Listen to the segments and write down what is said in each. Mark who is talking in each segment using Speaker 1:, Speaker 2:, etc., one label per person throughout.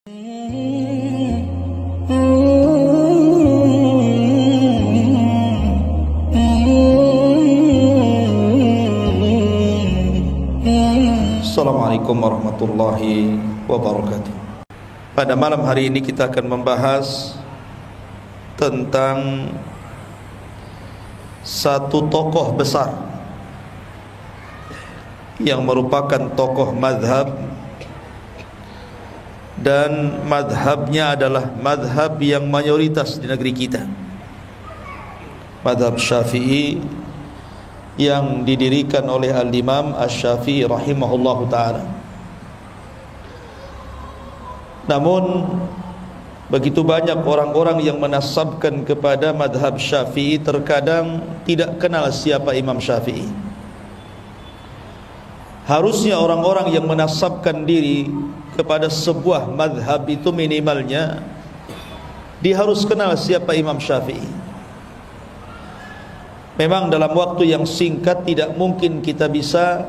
Speaker 1: Assalamualaikum warahmatullahi wabarakatuh. Pada malam hari ini kita akan membahas tentang satu tokoh besar yang merupakan tokoh madhab, dan madhabnya adalah madhab yang mayoritas di negeri kita, madhab Syafi'i, yang didirikan oleh Al-Imam Asy-Syafi'i rahimahullahu ta'ala. Namun begitu banyak orang-orang yang menasabkan kepada madhab Syafi'i, terkadang tidak kenal siapa Imam Syafi'i. Harusnya orang-orang yang menasabkan diri kepada sebuah madhab itu minimalnya dia harus kenal siapa Imam Syafi'i. Memang dalam waktu yang singkat tidak mungkin kita bisa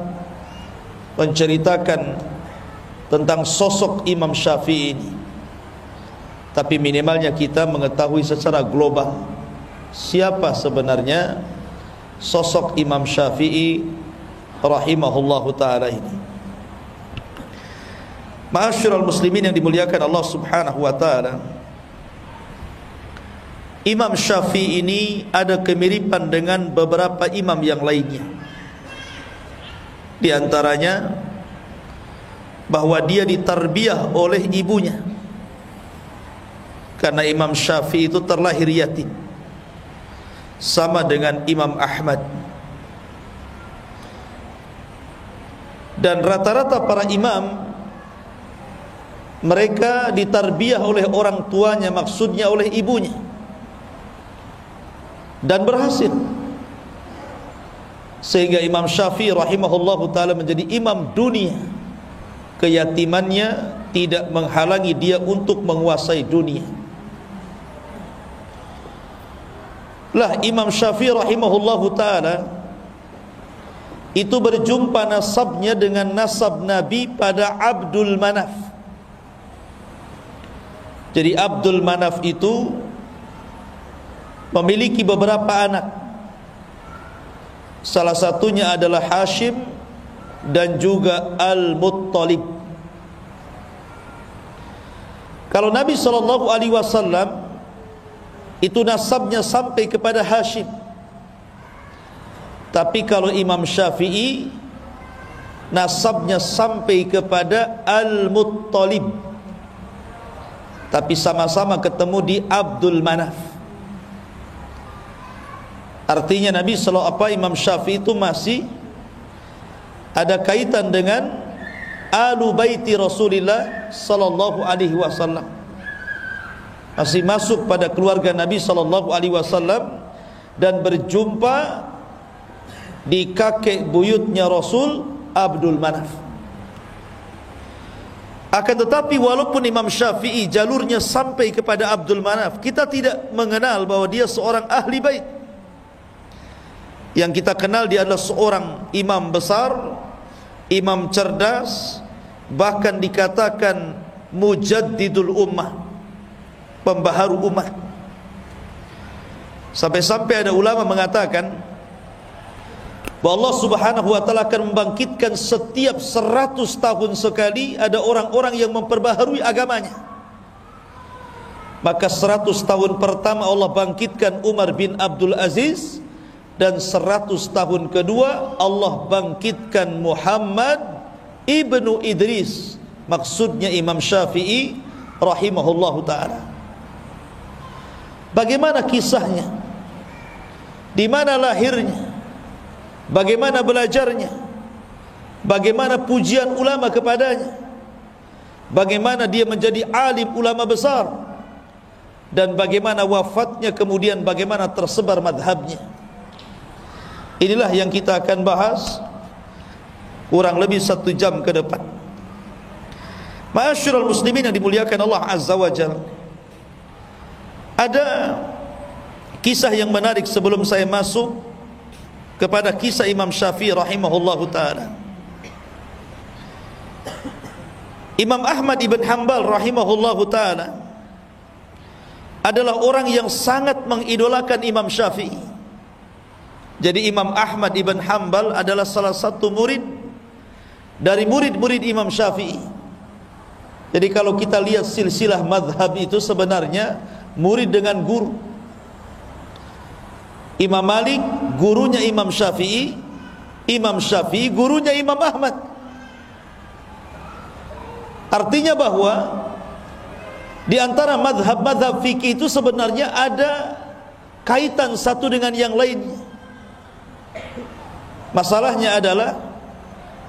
Speaker 1: menceritakan tentang sosok Imam Syafi'i ini, tapi minimalnya kita mengetahui secara global siapa sebenarnya sosok Imam Syafi'i rahimahullahu ta'ala ini. Ma'asyiral muslimin yang dimuliakan Allah subhanahu wa ta'ala, Imam Syafi'i ini ada kemiripan dengan beberapa imam yang lainnya. Di antaranya bahwa dia ditarbiyah oleh ibunya, karena Imam Syafi'i itu terlahir yatim, sama dengan Imam Ahmad. Dan rata-rata para imam, mereka ditarbiyah oleh orang tuanya, maksudnya oleh ibunya, dan berhasil, sehingga Imam Syafi'i rahimahullahu ta'ala menjadi imam dunia. Keyatimannya tidak menghalangi dia untuk menguasai dunia. Lah Imam Syafi'i rahimahullahu ta'ala itu berjumpa nasabnya dengan nasab Nabi pada Abdul Manaf. Jadi Abdul Manaf itu memiliki beberapa anak. Salah satunya adalah Hashim dan juga Al-Muttalib. Kalau Nabi SAW itu nasabnya sampai kepada Hashim, tapi kalau Imam Syafi'i nasabnya sampai kepada Al-Muttalib, tapi sama-sama ketemu di Abdul Manaf. Artinya Imam Syafi'i itu masih ada kaitan dengan Alu Baiti Rasulillah sallallahu alaihi wasallam, masih masuk pada keluarga Nabi sallallahu alaihi wasallam, dan berjumpa di kakek buyutnya Rasul, Abdul Manaf. Akan tetapi walaupun Imam Syafi'i jalurnya sampai kepada Abdul Manaf, kita tidak mengenal bahwa dia seorang ahli bait. Yang kita kenal dia adalah seorang imam besar, imam cerdas, bahkan dikatakan mujaddidul ummah, pembaharu umat. Sampai-sampai ada ulama mengatakan bahwa Allah subhanahu wa ta'ala akan membangkitkan setiap 100 tahun sekali ada orang-orang yang memperbaharui agamanya. Maka 100 tahun pertama Allah bangkitkan Umar bin Abdul Aziz, dan 100 tahun kedua Allah bangkitkan Muhammad ibnu Idris, maksudnya Imam Syafi'i rahimahullahu ta'ala. Bagaimana kisahnya? Di mana lahirnya? Bagaimana belajarnya? Bagaimana pujian ulama kepadanya? Bagaimana dia menjadi alim ulama besar? Dan bagaimana wafatnya, kemudian bagaimana tersebar madhabnya? Inilah yang kita akan bahas kurang lebih 1 jam ke depan. Ma'asyiral muslimin yang dimuliakan Allah Azza wa Jalla, ada kisah yang menarik sebelum saya masuk kepada kisah Imam Syafi'i rahimahullahu ta'ala. Imam Ahmad ibn Hanbal rahimahullahu ta'ala adalah orang yang sangat mengidolakan Imam Syafi'i. Jadi Imam Ahmad ibn Hanbal adalah salah satu murid dari murid-murid Imam Syafi'i. Jadi kalau kita lihat silsilah madhab itu sebenarnya murid dengan guru. Imam Malik gurunya Imam Syafi'i, Imam Syafi'i gurunya Imam Ahmad. Artinya bahwa di antara madhab-madhab fikih itu sebenarnya ada kaitan satu dengan yang lainnya. Masalahnya adalah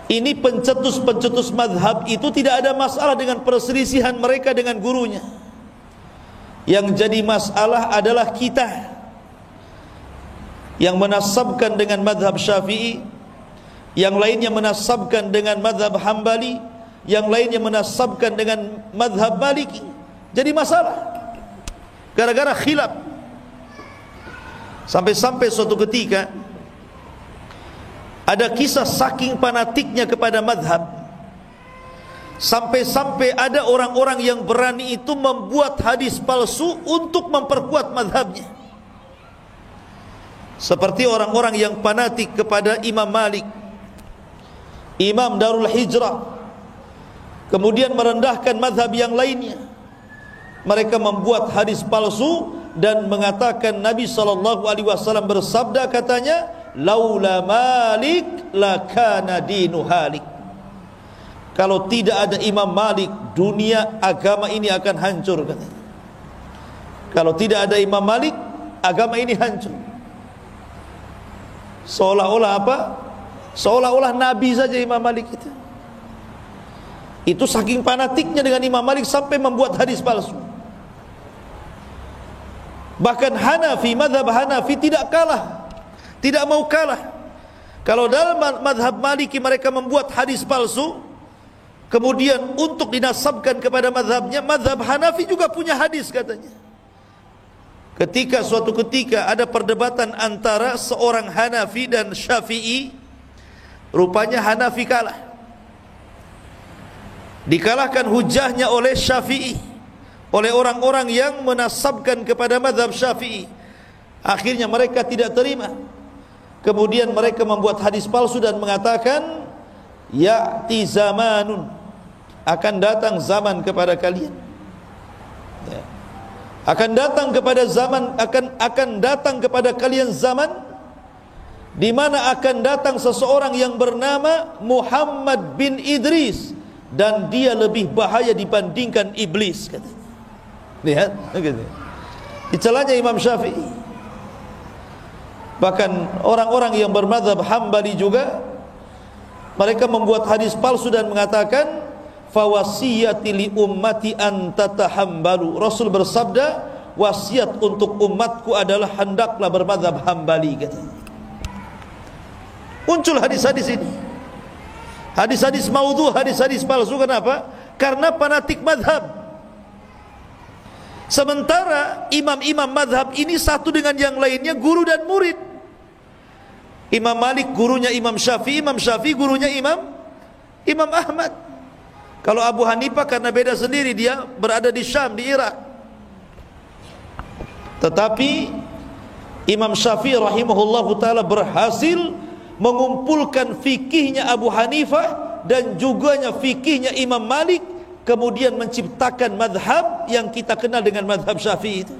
Speaker 1: ini pencetus-pencetus madhab itu tidak ada masalah dengan perselisihan mereka dengan gurunya. Yang jadi masalah adalah kita yang menasabkan dengan madhab Syafi'i, yang lainnya menasabkan dengan madhab Hambali, yang lainnya menasabkan dengan madhab Maliki. Jadi masalah gara-gara khilaf. Sampai-sampai suatu ketika ada kisah saking fanatiknya kepada madhab, sampai-sampai ada orang-orang yang berani itu membuat hadis palsu untuk memperkuat madhabnya. Seperti orang-orang yang fanatik kepada Imam Malik, Imam Darul Hijrah, kemudian merendahkan madhab yang lainnya. Mereka membuat hadis palsu dan mengatakan Nabi SAW bersabda, katanya, laula Malik lakana dinu halik. Kalau tidak ada Imam Malik, dunia agama ini akan hancur, katanya. Kalau tidak ada Imam Malik, agama ini hancur. Seolah-olah apa? Seolah-olah Nabi saja Imam Malik itu. Itu saking fanatiknya dengan Imam Malik sampai membuat hadis palsu. Bahkan Hanafi, madhab Hanafi tidak kalah, tidak mau kalah. Kalau dalam madhab Maliki mereka membuat hadis palsu, kemudian untuk dinasabkan kepada madhabnya, madhab Hanafi juga punya hadis, katanya. Ketika suatu ketika ada perdebatan antara seorang Hanafi dan Syafi'i, rupanya Hanafi kalah. Dikalahkan hujahnya oleh Syafi'i, oleh orang-orang yang menasabkan kepada madhab Syafi'i. Akhirnya mereka tidak terima. Kemudian mereka membuat hadis palsu dan mengatakan, ya'ti zamanun, akan datang zaman kepada kalian, ya. Akan datang kepada zaman, akan datang kepada kalian zaman di mana akan datang seseorang yang bernama Muhammad bin Idris, dan dia lebih bahaya dibandingkan iblis, katanya. Lihat, dicelanya Imam Syafi'i. Bahkan orang-orang yang bermadzhab Hambali juga, mereka membuat hadis palsu dan mengatakan, fawasiyati li ummati an tatahambalu. Rasul bersabda, wasiat untuk umatku adalah hendaklah bermadzhab Hambali, katanya. Muncul hadis-hadis ini, hadis-hadis maudhu, hadis-hadis palsu. Kenapa? Karena fanatik madhab. Sementara imam-imam madhab ini satu dengan yang lainnya guru dan murid. Imam Malik gurunya Imam Syafi'i, Imam Syafi'i gurunya Imam Ahmad. Kalau Abu Hanifah karena beda sendiri, dia berada di Syam, di Irak. Tetapi Imam Syafi'i rahimahullahu ta'ala berhasil mengumpulkan fikihnya Abu Hanifah dan juga fikihnya Imam Malik, kemudian menciptakan madhab yang kita kenal dengan madhab Syafi'i itu.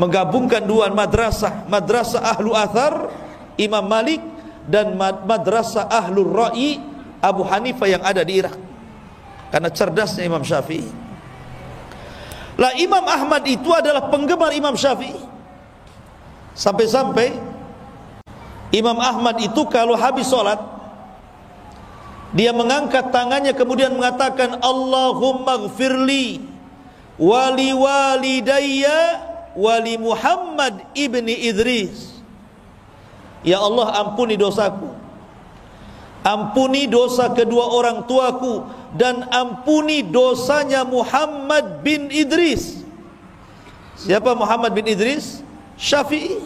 Speaker 1: Menggabungkan dua madrasah, madrasah ahlu athar Imam Malik dan madrasah ahlul ra'i Abu Hanifah yang ada di Irak. Karena cerdasnya Imam Syafi'i. Lah Imam Ahmad itu adalah penggemar Imam Syafi'i. Sampai-sampai Imam Ahmad itu kalau habis sholat, dia mengangkat tangannya kemudian mengatakan, Allahumma gfirli wali walidayya wali Muhammad ibni Idris. Ya Allah, ampuni dosaku, ampuni dosa kedua orang tuaku, dan ampuni dosanya Muhammad bin Idris. Siapa Muhammad bin Idris? Syafi'i.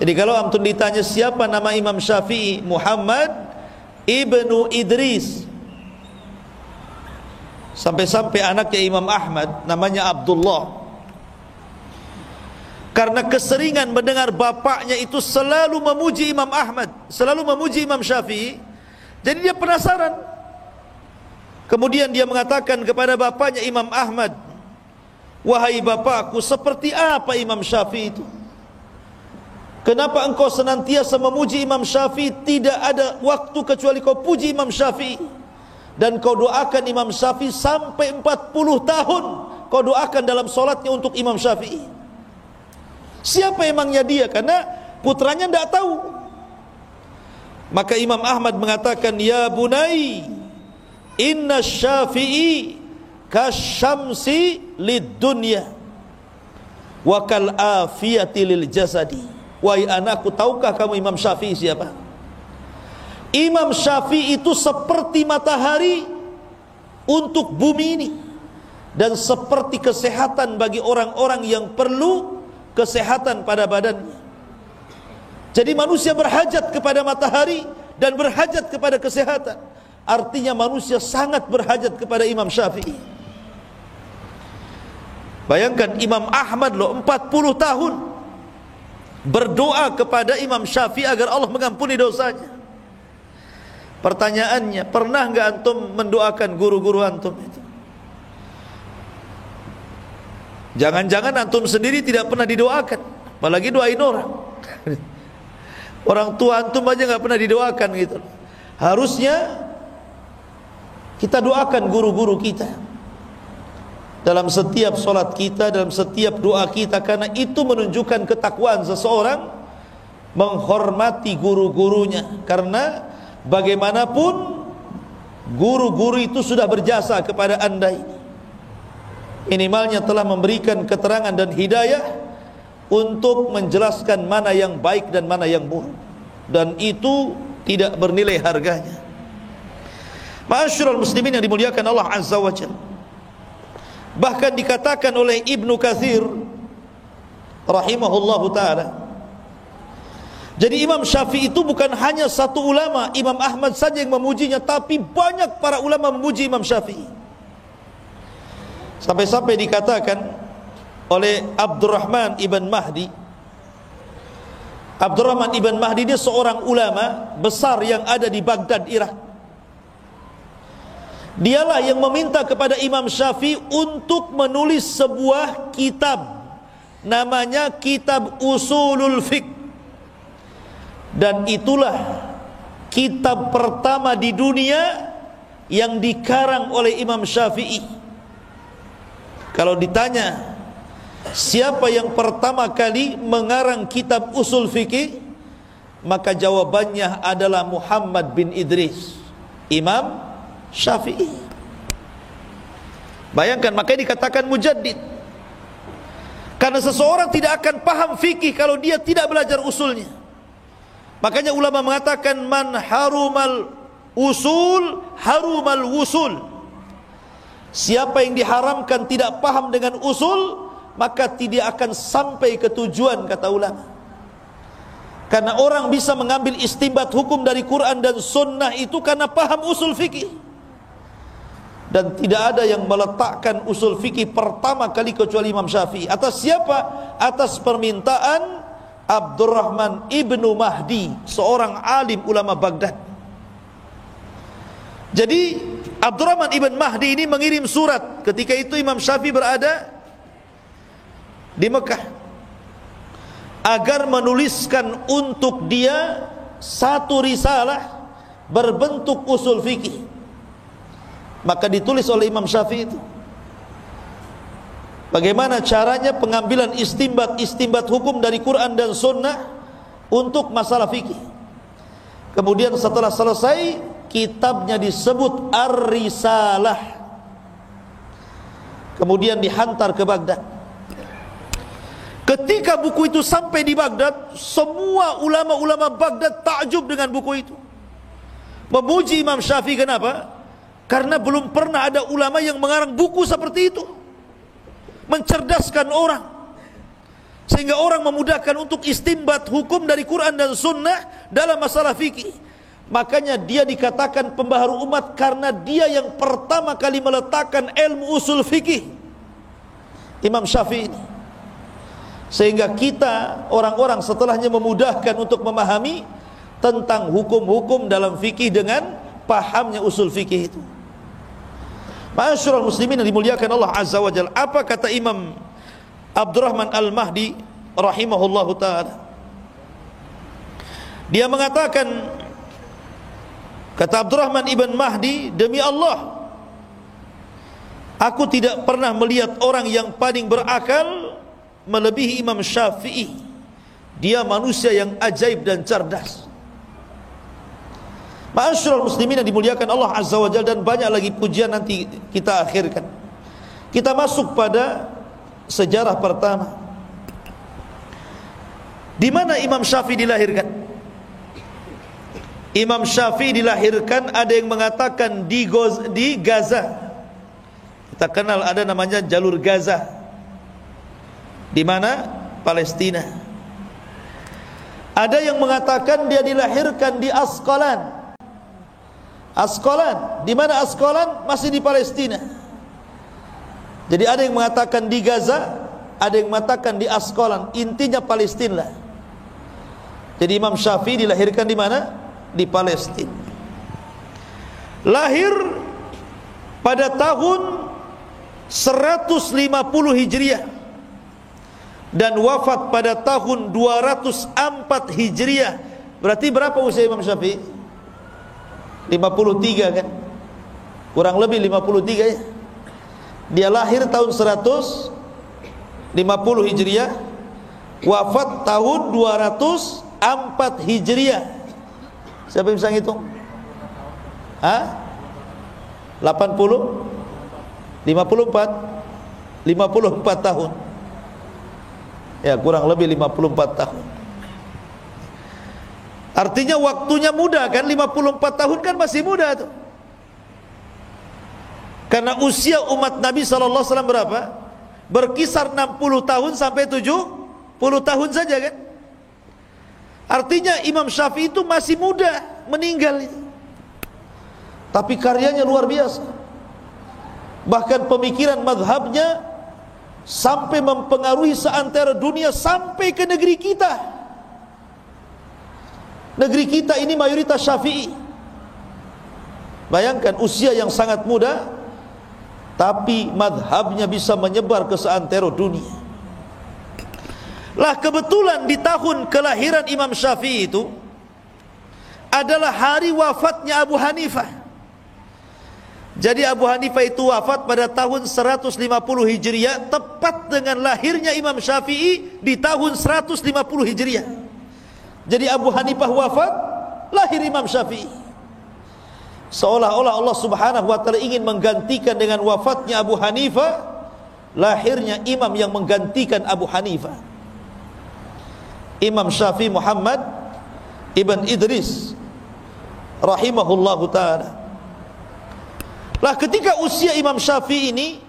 Speaker 1: Jadi kalau antum ditanya siapa nama Imam Syafi'i, Muhammad ibnu Idris Sampai-sampai anaknya Imam Ahmad namanya Abdullah, karena keseringan mendengar bapaknya itu selalu memuji Imam Ahmad, selalu memuji Imam Syafi'i, jadi dia penasaran. Kemudian dia mengatakan kepada bapaknya Imam Ahmad, "Wahai bapakku, seperti apa Imam Syafi'i itu? Kenapa engkau senantiasa memuji Imam Syafi'i? Tidak ada waktu kecuali kau puji Imam Syafi'i. Dan kau doakan Imam Syafi'i sampai 40 tahun kau doakan dalam solatnya untuk Imam Syafi'i." Siapa emangnya dia? Karena putranya tidak tahu. Maka Imam Ahmad mengatakan, "Ya bunai, inna Syafi'i kasyamsi lid dunya wa kal afiyati lil jasadi." Wahai anakku, tahukah kamu Imam Syafi'i siapa? Imam Syafi'i itu seperti matahari untuk bumi ini, dan seperti kesehatan bagi orang-orang yang perlu kesehatan pada badannya. Jadi manusia berhajat kepada matahari dan berhajat kepada kesehatan. Artinya manusia sangat berhajat kepada Imam Syafi'i. Bayangkan Imam Ahmad loh 40 tahun berdoa kepada Imam Syafi'i agar Allah mengampuni dosanya. Pertanyaannya, pernah enggak antum mendoakan guru-guru antum itu? Jangan-jangan antum sendiri tidak pernah didoakan, apalagi doain orang. Orang tua antum aja enggak pernah didoakan gitu. Harusnya kita doakan guru-guru kita dalam setiap solat kita, dalam setiap doa kita, karena itu menunjukkan ketakwaan seseorang menghormati guru-gurunya. Karena bagaimanapun guru-guru itu sudah berjasa kepada anda ini, minimalnya telah memberikan keterangan dan hidayah untuk menjelaskan mana yang baik dan mana yang buruk, dan itu tidak bernilai harganya. Ma'asyiral muslimin yang dimuliakan Allah Azza wa Jalla, bahkan dikatakan oleh Ibnu Katsir rahimahullahu ta'ala, jadi Imam Syafi'i itu bukan hanya satu ulama, Imam Ahmad saja yang memujinya, tapi banyak para ulama memuji Imam Syafi'i. Sampai-sampai dikatakan oleh Abdurrahman ibn Mahdi. Abdurrahman ibn Mahdi dia seorang ulama besar yang ada di Baghdad, Irak. Dialah yang meminta kepada Imam Syafi'i untuk menulis sebuah kitab, namanya Kitab Usulul Fiqh. Dan itulah kitab pertama di dunia yang dikarang oleh Imam Syafi'i. Kalau ditanya siapa yang pertama kali mengarang kitab usul fikih, maka jawabannya adalah Muhammad bin Idris, Imam Syafi'i. Bayangkan, makanya dikatakan mujaddid. Karena seseorang tidak akan paham fikih kalau dia tidak belajar usulnya. Makanya ulama mengatakan, man harumal usul harumal wusul. Siapa yang diharamkan tidak paham dengan usul, maka tidak akan sampai ke tujuan, kata ulama. Karena orang bisa mengambil istinbat hukum dari Quran dan sunnah itu karena paham usul fikih. Dan tidak ada yang meletakkan usul fikih pertama kali kecuali Imam Syafi'i. Atas siapa? Atas permintaan Abdurrahman ibnu Mahdi, seorang alim ulama Baghdad. Jadi Abdurrahman ibn Mahdi ini mengirim surat. Ketika itu Imam Syafi'i berada di Mekah, agar menuliskan untuk dia satu risalah berbentuk usul fikih. Maka ditulis oleh Imam Syafi'i itu bagaimana caranya pengambilan istinbat hukum dari Quran dan Sunnah untuk masalah fikih. Kemudian setelah selesai, kitabnya disebut Ar-Risalah. Kemudian dihantar ke Baghdad. Ketika buku itu sampai di Baghdad, semua ulama-ulama Baghdad takjub dengan buku itu, memuji Imam Syafi'i. Kenapa? Karena belum pernah ada ulama yang mengarang buku seperti itu, mencerdaskan orang, sehingga orang memudahkan untuk istinbat hukum dari Quran dan Sunnah dalam masalah fikih. Makanya dia dikatakan pembaharu umat karena dia yang pertama kali meletakkan ilmu usul fikih, Imam Syafi'i ini. Sehingga kita orang-orang setelahnya memudahkan untuk memahami tentang hukum-hukum dalam fikih dengan pahamnya usul fikih itu. Ma'asyiral muslimin yang dimuliakan Allah Azza wa Jalla, apa kata Imam Abdurrahman Al-Mahdi rahimahullahu ta'ala? Dia mengatakan, kata Abdurrahman ibn Mahdi, demi Allah, aku tidak pernah melihat orang yang paling berakal melebihi Imam Syafi'i. Dia manusia yang ajaib dan cerdas. Ma'asyiral muslimin yang dimuliakan Allah Azza wa Jalla, dan banyak lagi pujian nanti kita akhirkan. Kita masuk pada sejarah pertama. Di mana Imam Syafi'i dilahirkan? Imam Syafi'i dilahirkan, ada yang mengatakan di Gaza. Kita kenal ada namanya jalur Gaza. Di mana? Palestina. Ada yang mengatakan dia dilahirkan di Asqalan. Asqalan, di mana Asqalan? Masih di Palestina. Jadi ada yang mengatakan di Gaza, ada yang mengatakan di Asqalan, intinya Palestina lah. Jadi Imam Syafi'i dilahirkan di mana? Di Palestina. Lahir pada tahun 150 Hijriah dan wafat pada tahun 204 Hijriah. Berarti berapa usia Imam Syafi'i? 53 kan? Kurang lebih 53 ya. Dia lahir tahun 150 Hijriah, wafat tahun 204 Hijriah. Siapa yang bisa ngitung? 80? 54? 54 tahun. Ya, kurang lebih 54 tahun. Artinya waktunya muda kan, 54 tahun kan masih muda tuh. Karena usia umat Nabi SAW berapa? Berkisar 60 tahun sampai 70 tahun saja kan. Artinya Imam Syafi'i itu masih muda meninggal itu. Tapi karyanya luar biasa. Bahkan pemikiran madhabnya sampai mempengaruhi seantero dunia, sampai ke negeri kita. Negeri kita ini mayoritas Syafi'i. Bayangkan usia yang sangat muda, tapi madhabnya bisa menyebar ke seantero dunia. Lah kebetulan di tahun kelahiran Imam Syafi'i itu adalah hari wafatnya Abu Hanifah. Jadi Abu Hanifah itu wafat pada tahun 150 Hijriah, tepat dengan lahirnya Imam Syafi'i di tahun 150 Hijriah. Jadi Abu Hanifah wafat, lahir Imam Syafi'i. Seolah-olah Allah Subhanahu wa ta'ala ingin menggantikan dengan wafatnya Abu Hanifah, lahirnya imam yang menggantikan Abu Hanifah, Imam Syafi'i Muhammad ibn Idris rahimahullahu ta'ala. Lah ketika usia Imam Syafi'i ini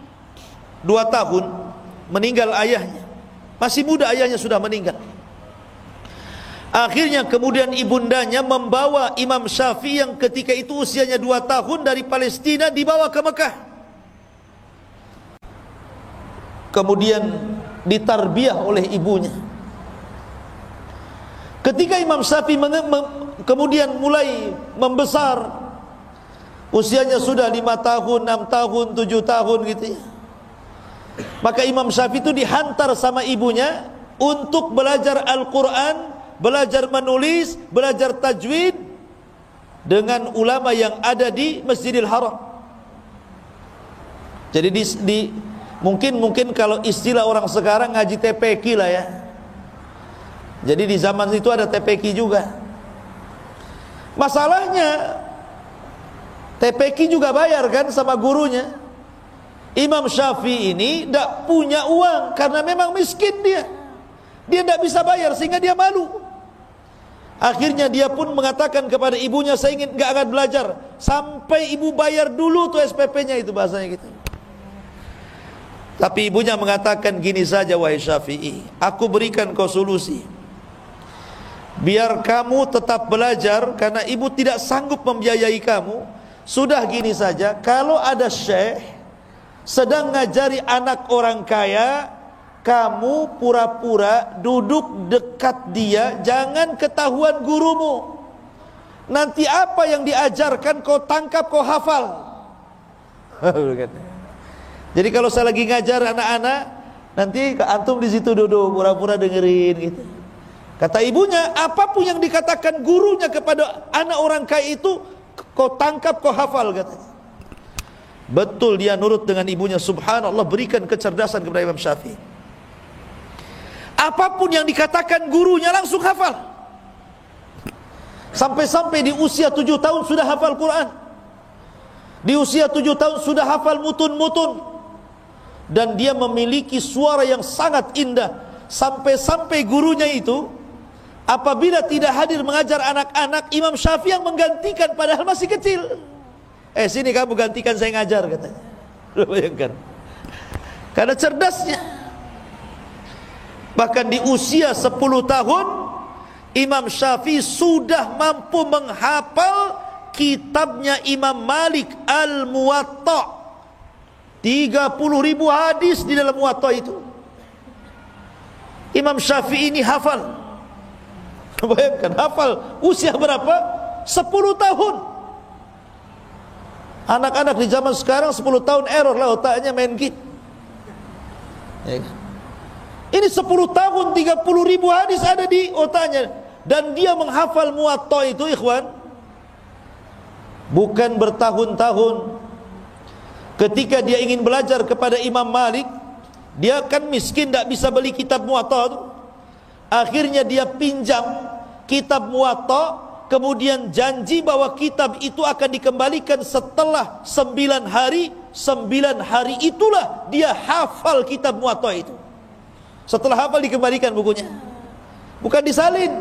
Speaker 1: 2 tahun, meninggal ayahnya. Masih muda ayahnya sudah meninggal. Akhirnya kemudian ibundanya membawa Imam Syafi'i yang ketika itu usianya 2 tahun dari Palestina, dibawa ke Mekah. Kemudian ditarbiyah oleh ibunya. Ketika Imam Syafi'i kemudian mulai membesar, usianya sudah 5 tahun, 6 tahun, 7 tahun gitu ya, maka Imam Syafi'i itu dihantar sama ibunya untuk belajar Al-Quran, belajar menulis, belajar tajwid dengan ulama yang ada di Masjidil Haram. Jadi mungkin kalau istilah orang sekarang ngaji TPQ lah ya. Jadi di zaman itu ada TPQ juga. Masalahnya TPQ juga bayar kan sama gurunya. Imam Syafi'i ini tidak punya uang karena memang miskin dia. Dia tidak bisa bayar sehingga dia malu. Akhirnya dia pun mengatakan kepada ibunya, saya ingin nggak akan belajar sampai ibu bayar dulu tuh SPP-nya, itu bahasanya gitu. Tapi ibunya mengatakan, gini saja wahai Syafi'i, aku berikan kau solusi. biar kamu tetap belajar karena ibu tidak sanggup membiayai kamu. Sudah gini saja, kalau ada syekh sedang ngajari anak orang kaya, kamu pura-pura duduk dekat dia, jangan ketahuan gurumu. Nanti apa yang diajarkan kau tangkap, kau hafal. Jadi kalau saya lagi ngajar anak-anak, nanti antum di situ duduk pura-pura dengerin gitu. Kata ibunya, apapun yang dikatakan gurunya kepada anak orang kaya itu, kau tangkap, kau hafal katanya. Betul dia nurut dengan ibunya. Subhanallah, berikan kecerdasan kepada Imam Syafi'i. Apapun yang dikatakan gurunya langsung hafal. Sampai-sampai di usia 7 tahun sudah hafal Quran. Di usia 7 tahun sudah hafal mutun-mutun. Dan dia memiliki suara yang sangat indah. Sampai-sampai gurunya itu apabila tidak hadir mengajar anak-anak, Imam Syafi'i yang menggantikan padahal masih kecil. Sini kamu gantikan saya ngajar katanya. Bayangkan. Karena cerdasnya. Bahkan di usia 10 tahun Imam Syafi'i sudah mampu menghafal kitabnya Imam Malik Al-Muwatta. 30.000 hadis di dalam Muwatta itu. Imam Syafi'i ini hafal. Bayangkan, hafal usia berapa? 10 tahun. Anak-anak di zaman sekarang 10 tahun error lah otaknya, main game. Ini 10 tahun 30.000 hadis ada di otaknya. Dan dia menghafal Muwatta itu, ikhwan, bukan bertahun-tahun. Ketika dia ingin belajar kepada Imam Malik, dia kan miskin, tidak bisa beli kitab Muwatta itu. Akhirnya dia pinjam kitab Muwatta, kemudian janji bahwa kitab itu akan dikembalikan setelah 9 hari. 9 hari itulah dia hafal kitab Muwatta itu. Setelah hafal dikembalikan bukunya. Bukan disalin,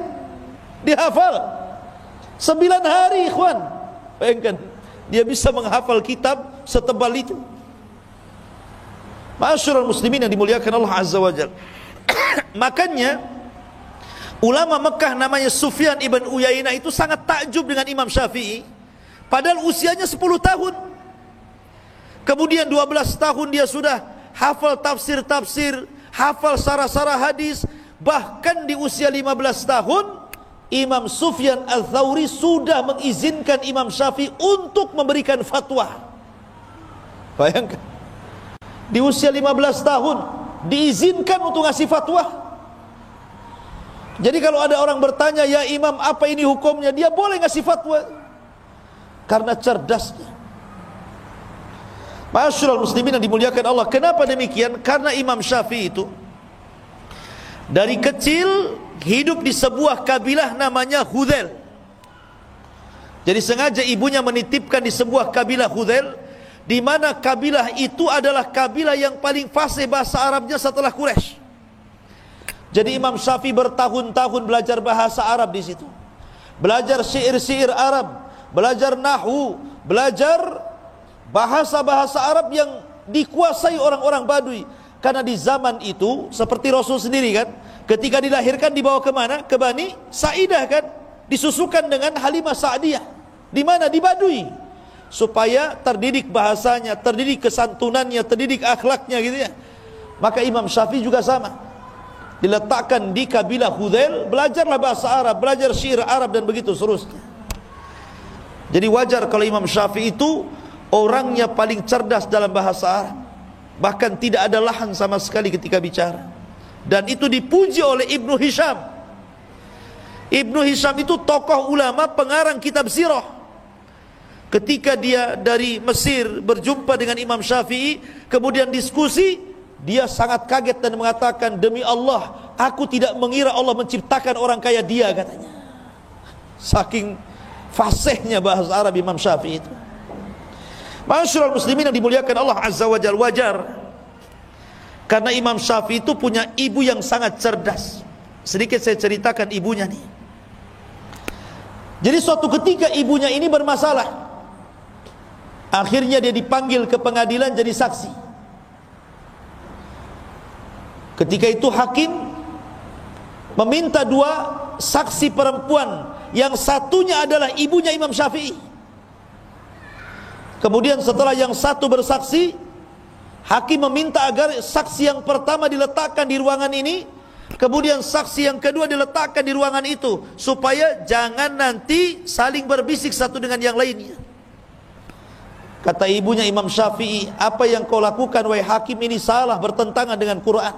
Speaker 1: dihafal 9 hari, ikhwan. Bayangkan, dia bisa menghafal kitab setebal itu. Ma'asyiral muslimin yang dimuliakan Allah Azza wa Jalla. Makanya ulama Mekah namanya Sufyan ibn Uyainah itu sangat takjub dengan Imam Syafi'i. Padahal usianya 10 tahun. Kemudian 12 tahun dia sudah hafal tafsir-tafsir, hafal sarah-sarah hadis. Bahkan di usia 15 tahun Imam Sufyan Al-Thawri sudah mengizinkan Imam Syafi'i untuk memberikan fatwa. Bayangkan, di usia 15 tahun diizinkan untuk ngasih fatwa. Jadi kalau ada orang bertanya, ya Imam apa ini hukumnya, dia boleh ngasih fatwa karena cerdasnya. Ma'asyiral muslimin yang dimuliakan Allah. Kenapa demikian? Karena Imam Syafi'i itu dari kecil hidup di sebuah kabilah namanya Hudzail. Jadi sengaja ibunya menitipkan di sebuah kabilah Hudzail, di mana kabilah itu adalah kabilah yang paling fasih bahasa Arabnya setelah Quraisy. Jadi Imam Syafi'i bertahun-tahun belajar bahasa Arab di situ. Belajar syair-syair Arab, belajar nahwu, belajar bahasa-bahasa Arab yang dikuasai orang-orang Badui. Karena di zaman itu seperti Rasul sendiri kan, ketika dilahirkan dibawa ke mana? Ke Bani Sa'idah kan, disusukan dengan Halimah Sa'diyah. Di mana? Di Badui. Supaya terdidik bahasanya, terdidik kesantunannya, terdidik akhlaknya gitu ya. Maka Imam Syafi'i juga sama, diletakkan di kabilah Hudzail, belajarlah bahasa Arab, belajar syair Arab dan begitu seterusnya. Jadi wajar kalau Imam Syafi'i itu orangnya paling cerdas dalam bahasa Arab. Bahkan tidak ada lahan sama sekali ketika bicara. Dan itu dipuji oleh Ibnu Hisham. Ibnu Hisham itu tokoh ulama pengarang kitab sirah. Ketika dia dari Mesir berjumpa dengan Imam Syafi'i, kemudian diskusi, dia sangat kaget dan mengatakan, demi Allah, aku tidak mengira Allah menciptakan orang kaya dia, katanya. Saking fasihnya bahasa Arab Imam Syafi'i itu. Ma'asyiral muslimin yang dimuliakan Allah Azza wa Jalla, wajar karena Imam Syafi'i itu punya ibu yang sangat cerdas. Sedikit saya ceritakan ibunya nih. Jadi suatu ketika ibunya ini bermasalah. Akhirnya dia dipanggil ke pengadilan jadi saksi. Ketika itu hakim meminta dua saksi perempuan, yang satunya adalah ibunya Imam Syafi'i. Kemudian setelah yang satu bersaksi, hakim meminta agar saksi yang pertama diletakkan di ruangan ini, kemudian saksi yang kedua diletakkan di ruangan itu, supaya jangan nanti saling berbisik satu dengan yang lainnya. Kata ibunya Imam Syafi'i, apa yang kau lakukan wahai hakim ini salah, bertentangan dengan Quran.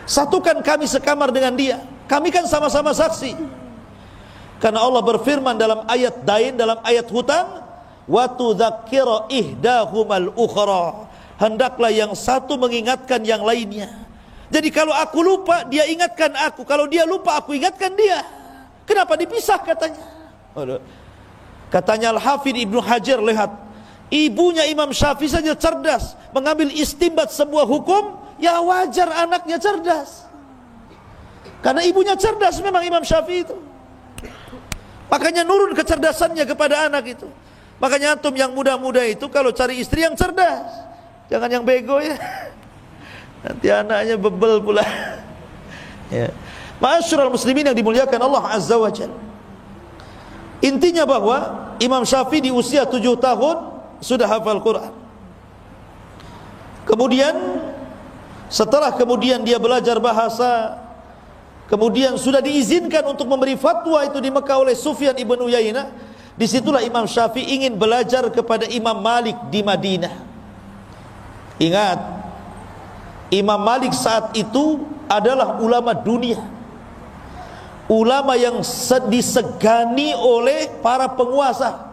Speaker 1: Satukan kami sekamar dengan dia, kami kan sama-sama saksi. Karena Allah berfirman dalam ayat dain, dalam ayat hutang, wa tudzakkira ihdahumal ukhra, hendaklah yang satu mengingatkan yang lainnya. Jadi kalau aku lupa, dia ingatkan aku, kalau dia lupa, aku ingatkan dia. Kenapa dipisah katanya? Katanya Al-Hafidh Ibnu Hajar, lihat, ibunya Imam Syafi'i saja cerdas mengambil istinbat sebuah hukum, ya wajar anaknya cerdas. Karena ibunya cerdas memang Imam Syafi'i itu. Makanya nurun kecerdasannya kepada anak itu. Makanya antum yang muda-muda itu kalau cari istri yang cerdas, jangan yang bego ya. Nanti anaknya bebel pula. Ya. Ma'asyiral muslimin yang dimuliakan Allah Azza wa Jalla. Intinya bahwa Imam Syafi'i di usia 7 tahun sudah hafal Quran. Kemudian setelah kemudian dia belajar bahasa, kemudian sudah diizinkan untuk memberi fatwa itu di Mekah oleh Sufyan ibn Uyainah. Disitulah Imam Syafi'i ingin belajar kepada Imam Malik di Madinah. Ingat, Imam Malik saat itu adalah ulama dunia, ulama yang disegani oleh para penguasa.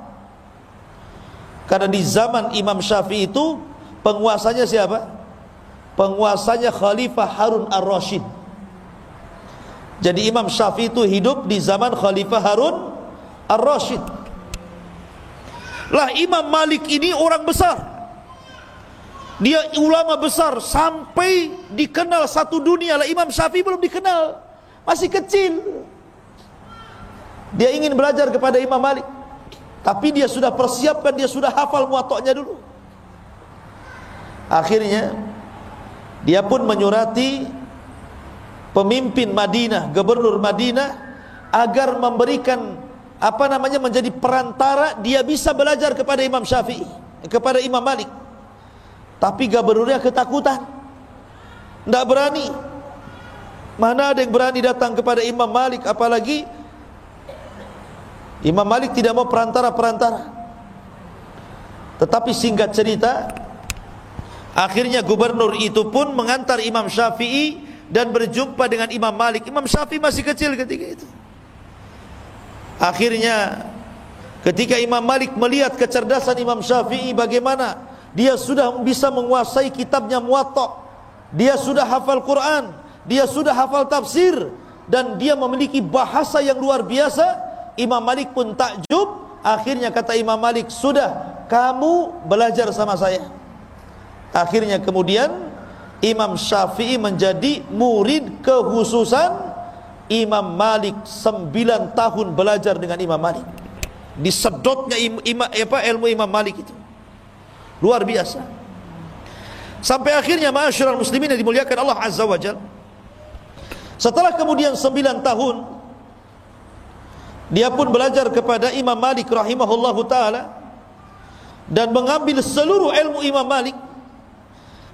Speaker 1: Karena di zaman Imam Syafi'i itu penguasanya siapa? Penguasanya Khalifah Harun ar-Rasyid. Jadi Imam Syafi'i itu hidup di zaman Khalifah Harun ar-Rasyid. Lah Imam Malik ini orang besar, dia ulama besar sampai dikenal satu dunia. Lah Imam Syafi'i belum dikenal, masih kecil. Dia ingin belajar kepada Imam Malik, tapi dia sudah persiapkan, dia sudah hafal muwatta'nya dulu. Akhirnya dia pun menyurati pemimpin Madinah, gubernur Madinah, agar memberikan menjadi perantara dia bisa belajar kepada Imam Syafi'i, kepada Imam Malik. Tapi gubernurnya ketakutan, tidak berani. Mana ada yang berani datang kepada Imam Malik, apalagi Imam Malik tidak mau perantara-perantara. Tetapi singkat cerita, akhirnya gubernur itu pun mengantar Imam Syafi'i dan berjumpa dengan Imam Malik. Imam Syafi'i masih kecil ketika itu. Akhirnya ketika Imam Malik melihat kecerdasan Imam Syafi'i, bagaimana dia sudah bisa menguasai kitabnya Muwatta', dia sudah hafal Quran, dia sudah hafal tafsir, dan dia memiliki bahasa yang luar biasa, Imam Malik pun takjub. Akhirnya kata Imam Malik, sudah, kamu belajar sama saya. Akhirnya kemudian Imam Syafi'i menjadi murid kekhususan Imam Malik. 9 tahun belajar dengan Imam Malik. Disedotnya ilmu Imam Malik itu luar biasa. Sampai akhirnya ma'asyiral muslimin yang dimuliakan Allah Azza wa Jalla, setelah kemudian 9 tahun dia pun belajar kepada Imam Malik rahimahullahu ta'ala dan mengambil seluruh ilmu Imam Malik.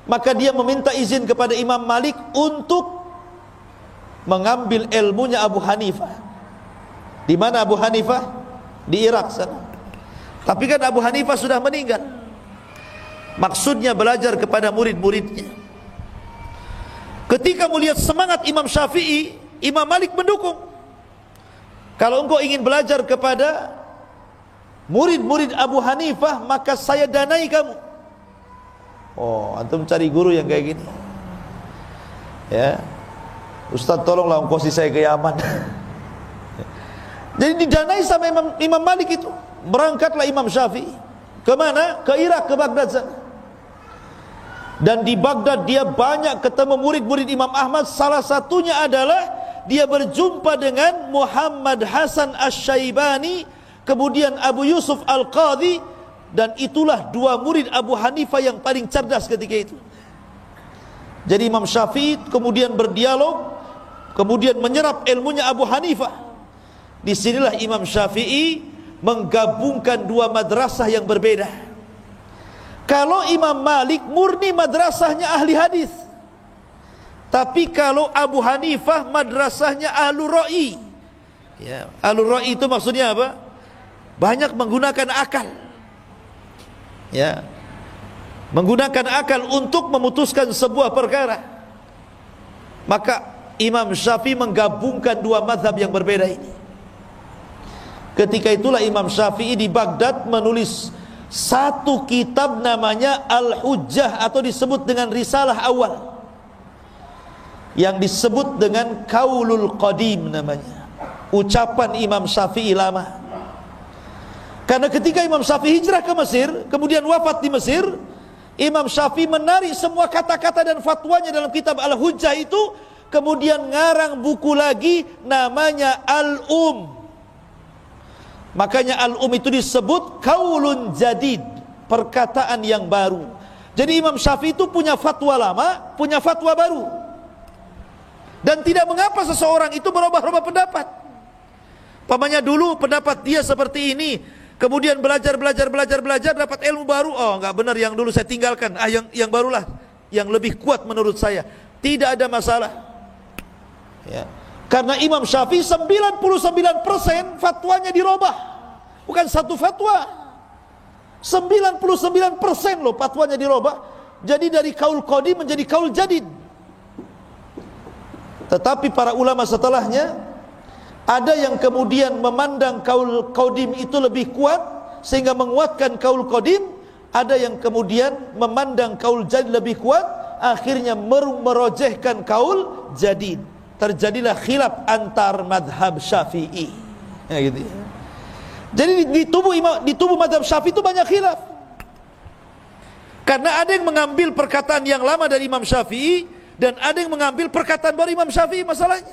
Speaker 1: Maka dia meminta izin kepada Imam Malik untuk mengambil ilmunya Abu Hanifah. Di mana Abu Hanifah? Di Irak sana. Tapi kan Abu Hanifah sudah meninggal. Maksudnya belajar kepada murid-muridnya. Ketika melihat semangat Imam Syafi'i, Imam Malik mendukung. Kalau engkau ingin belajar kepada murid-murid Abu Hanifah, maka saya danai kamu. Oh, antum cari guru yang kayak gini. Ya, Ustaz tolonglah ongkosi saya ke Yaman. Jadi didanai sama Imam Malik itu. Berangkatlah Imam Syafi'i. Kemana? Ke Irak, ke Baghdad sana. Dan di Baghdad dia banyak ketemu murid-murid Imam Ahmad. Salah satunya adalah dia berjumpa dengan Muhammad Hasan Asy-Syaibani, kemudian Abu Yusuf Al-Qadhi, dan itulah 2 murid Abu Hanifah yang paling cerdas ketika itu. Jadi Imam Syafi'i kemudian berdialog kemudian menyerap ilmunya Abu Hanifah. Disinilah Imam Syafi'i menggabungkan dua madrasah yang berbeda. Kalau Imam Malik murni madrasahnya ahli hadis, tapi kalau Abu Hanifah madrasahnya ahlul ra'i. Ya, ahlul ra'i itu maksudnya apa? Banyak menggunakan akal. Ya, menggunakan akal untuk memutuskan sebuah perkara. Maka Imam Syafi'i menggabungkan dua mazhab yang berbeda ini. Ketika itulah Imam Syafi'i di Baghdad menulis satu kitab namanya Al-Hujjah, atau disebut dengan Risalah Awal, yang disebut dengan Qaulul Qadim namanya, ucapan Imam Syafi'i lama. Karena ketika Imam Syafi'i hijrah ke Mesir, kemudian wafat di Mesir, Imam Syafi'i menarik semua kata-kata dan fatwanya dalam kitab Al-Hujjah itu, kemudian ngarang buku lagi namanya Al-Um. Makanya Al-Um itu disebut Qaulun Jadid, perkataan yang baru. Jadi Imam Syafi'i itu punya fatwa lama, punya fatwa baru. Dan tidak mengapa seseorang itu berubah-ubah pendapat. Pamannya dulu pendapat dia seperti ini, kemudian belajar dapat ilmu baru, oh enggak benar yang dulu saya tinggalkan, yang barulah yang lebih kuat menurut saya. Tidak ada masalah. Ya. Karena Imam Syafi'i 99% fatwanya dirubah. Bukan satu fatwa, 99% loh fatwanya dirubah. Jadi dari kaul qadim menjadi kaul jadid. Tetapi para ulama setelahnya, ada yang kemudian memandang kaul qadim itu lebih kuat sehingga menguatkan kaul qadim. Ada yang kemudian memandang kaul jadid lebih kuat, akhirnya merojehkan kaul jadid. Terjadilah khilaf antar madhab Syafi'i. Ya, gitu ya. Jadi di tubuh madhab Syafi'i itu banyak khilaf. Karena ada yang mengambil perkataan yang lama dari Imam Syafi'i, dan ada yang mengambil perkataan baru Imam Syafi'i masalahnya.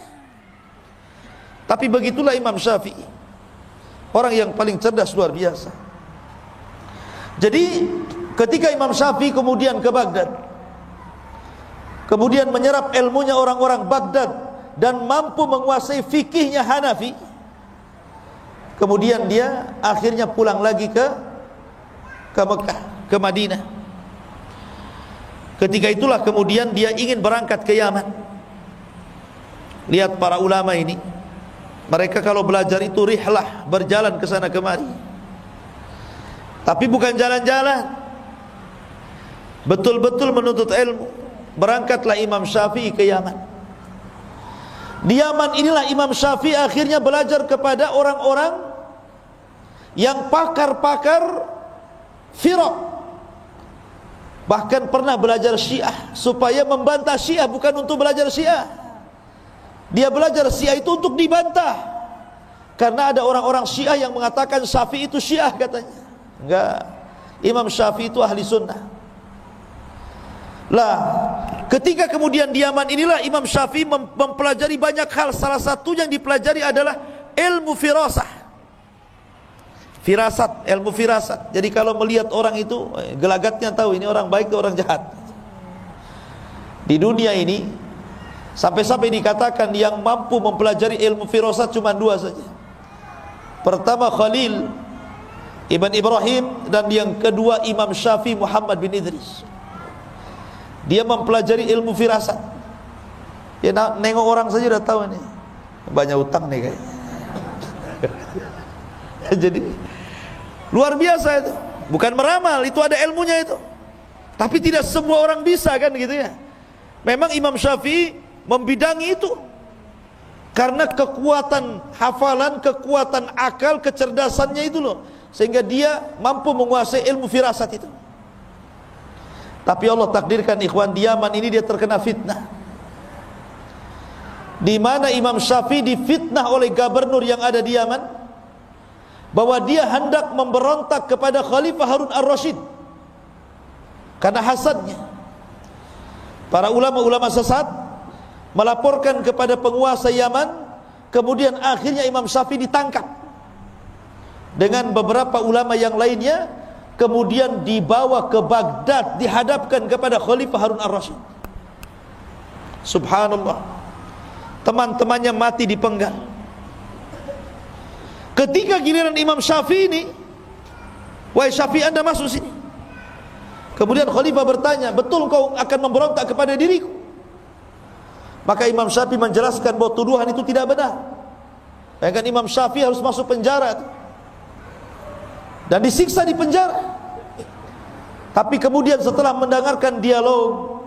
Speaker 1: Tapi begitulah Imam Syafi'i, orang yang paling cerdas luar biasa. Jadi ketika Imam Syafi'i kemudian ke Baghdad, kemudian menyerap ilmunya orang-orang Baghdad dan mampu menguasai fikihnya Hanafi, kemudian dia akhirnya pulang lagi ke Mekah, ke Madinah. Ketika itulah kemudian dia ingin berangkat ke Yaman. Lihat para ulama ini, mereka kalau belajar itu rihlah, berjalan ke sana kemari. Tapi bukan jalan-jalan, betul-betul menuntut ilmu. Berangkatlah Imam Syafi'i ke Yaman. Di Yaman inilah Imam Syafi'i akhirnya belajar kepada orang-orang yang pakar-pakar firaq. Bahkan pernah belajar Syiah supaya membantah Syiah, bukan untuk belajar Syiah. Dia belajar Syiah itu untuk dibantah. Karena ada orang-orang Syiah yang mengatakan Syafi'i itu Syiah katanya. Enggak, Imam Syafi'i itu ahli sunnah. Lah, ketika kemudian di Yaman inilah Imam Syafi'i mempelajari banyak hal. Salah satu yang dipelajari adalah ilmu firasah. Firasat, ilmu firasat. Jadi kalau melihat orang itu, gelagatnya tahu ini orang baik atau orang jahat. Di dunia ini sampai-sampai dikatakan yang mampu mempelajari ilmu firasat cuma dua saja. Pertama Khalil Ibn Ibrahim, dan yang kedua Imam Syafi'i Muhammad bin Idris. Dia mempelajari ilmu firasat. Dia nengok orang saja udah tahu nih, banyak utang nih kayaknya. Jadi luar biasa itu. Bukan meramal, itu ada ilmunya itu. Tapi tidak semua orang bisa kan gitu ya. Memang Imam Syafi'i membidangi itu. Karena kekuatan hafalan, kekuatan akal, kecerdasannya itu loh, sehingga dia mampu menguasai ilmu firasat itu. Tapi Allah takdirkan ikhwan, di Yaman ini dia terkena fitnah, di mana Imam Syafi'i difitnah oleh gubernur yang ada di Yaman, bahwa dia hendak memberontak kepada Khalifah Harun ar-Rasyid karena hasadnya. Para ulama-ulama sesat melaporkan kepada penguasa Yaman, kemudian akhirnya Imam Syafi'i ditangkap dengan beberapa ulama yang lainnya, kemudian dibawa ke Baghdad, dihadapkan kepada Khalifah Harun ar-Rasyid. Subhanallah. teman-temannya mati dipenggal. Ketika giliran Imam Syafi'i ini, wahai Syafi'i, Anda masuk sini. Kemudian khalifah bertanya, betul kau akan memberontak kepada diriku? Maka Imam Syafi'i menjelaskan bahwa tuduhan itu tidak benar. Bahkan Imam Syafi'i harus masuk penjara dan disiksa di penjara. Tapi kemudian setelah mendengarkan dialog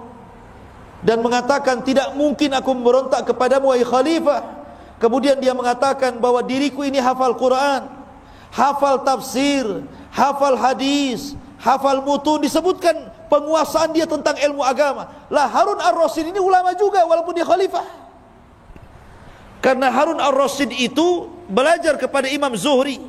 Speaker 1: dan mengatakan, tidak mungkin aku memberontak kepadamu wahai khalifah. Kemudian dia mengatakan bahwa diriku ini hafal Quran, hafal tafsir, hafal hadis, hafal mutun. Disebutkan penguasaan dia tentang ilmu agama. Lah, Harun ar-Rasyid ini ulama juga walaupun dia khalifah. Karena Harun ar-Rasyid itu belajar kepada Imam Zuhri,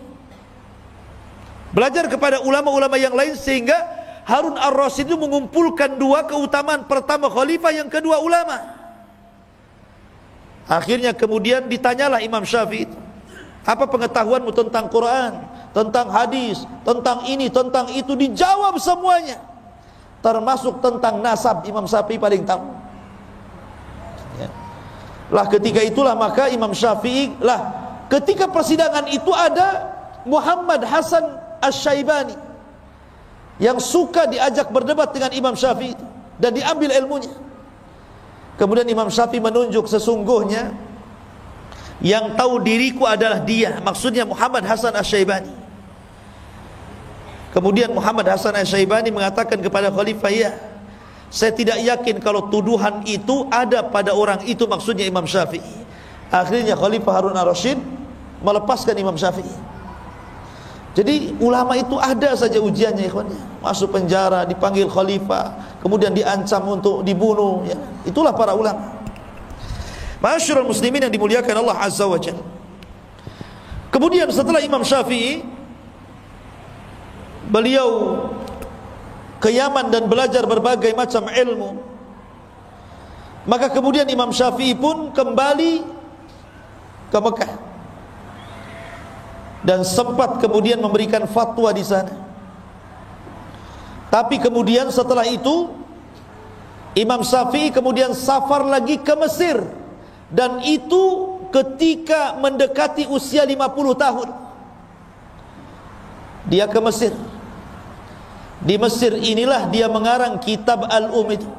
Speaker 1: belajar kepada ulama-ulama yang lain, sehingga Harun ar-Rasyid itu mengumpulkan dua keutamaan. Pertama khalifah, yang kedua ulama. Akhirnya kemudian ditanyalah Imam Syafi'i, apa pengetahuanmu tentang Quran, tentang hadis, tentang ini, tentang itu? Dijawab semuanya, termasuk tentang nasab. Imam Syafi'i paling tahu. Ya. Lah ketika itulah maka Imam Syafi'i, lah ketika persidangan itu ada Muhammad Hasan Asy-Syaibani yang suka diajak berdebat dengan Imam Syafi'i dan diambil ilmunya. Kemudian Imam Syafi'i menunjuk, sesungguhnya yang tahu diriku adalah dia, maksudnya Muhammad Hasan Asy-Syaibani. Kemudian Muhammad Hasan Asy-Syaibani mengatakan kepada khalifah, ya, saya tidak yakin kalau tuduhan itu ada pada orang itu, maksudnya Imam Syafi'i. Akhirnya Khalifah Harun ar-Rasyid melepaskan Imam Syafi'i. Jadi ulama itu ada saja ujiannya, ikhwannya. Masuk penjara, dipanggil khalifah, kemudian diancam untuk dibunuh, ya. Itulah para ulama. Ma'asyiral muslimin yang dimuliakan Allah Azza wa Jalla. Kemudian setelah Imam Syafi'i, beliau ke Yaman dan belajar berbagai macam ilmu. Maka kemudian Imam Syafi'i pun kembali ke Mekah dan sempat kemudian memberikan fatwa di sana. Tapi kemudian setelah itu Imam Syafi'i kemudian safar lagi ke Mesir, dan itu ketika mendekati usia 50 tahun. Dia ke Mesir. Di Mesir inilah dia mengarang kitab itu.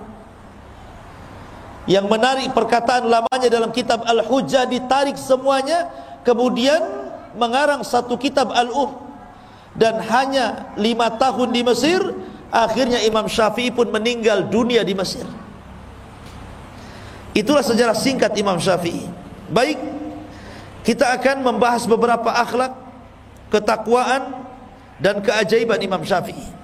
Speaker 1: Yang menarik, perkataan lamanya dalam kitab Al-Hujjah ditarik semuanya, kemudian mengarang satu kitab dan hanya 5 tahun di Mesir. Akhirnya Imam Syafi'i pun meninggal dunia di Mesir. Itulah sejarah singkat Imam Syafi'i. Baik, kita akan membahas beberapa akhlak, ketakwaan, dan keajaiban Imam Syafi'i.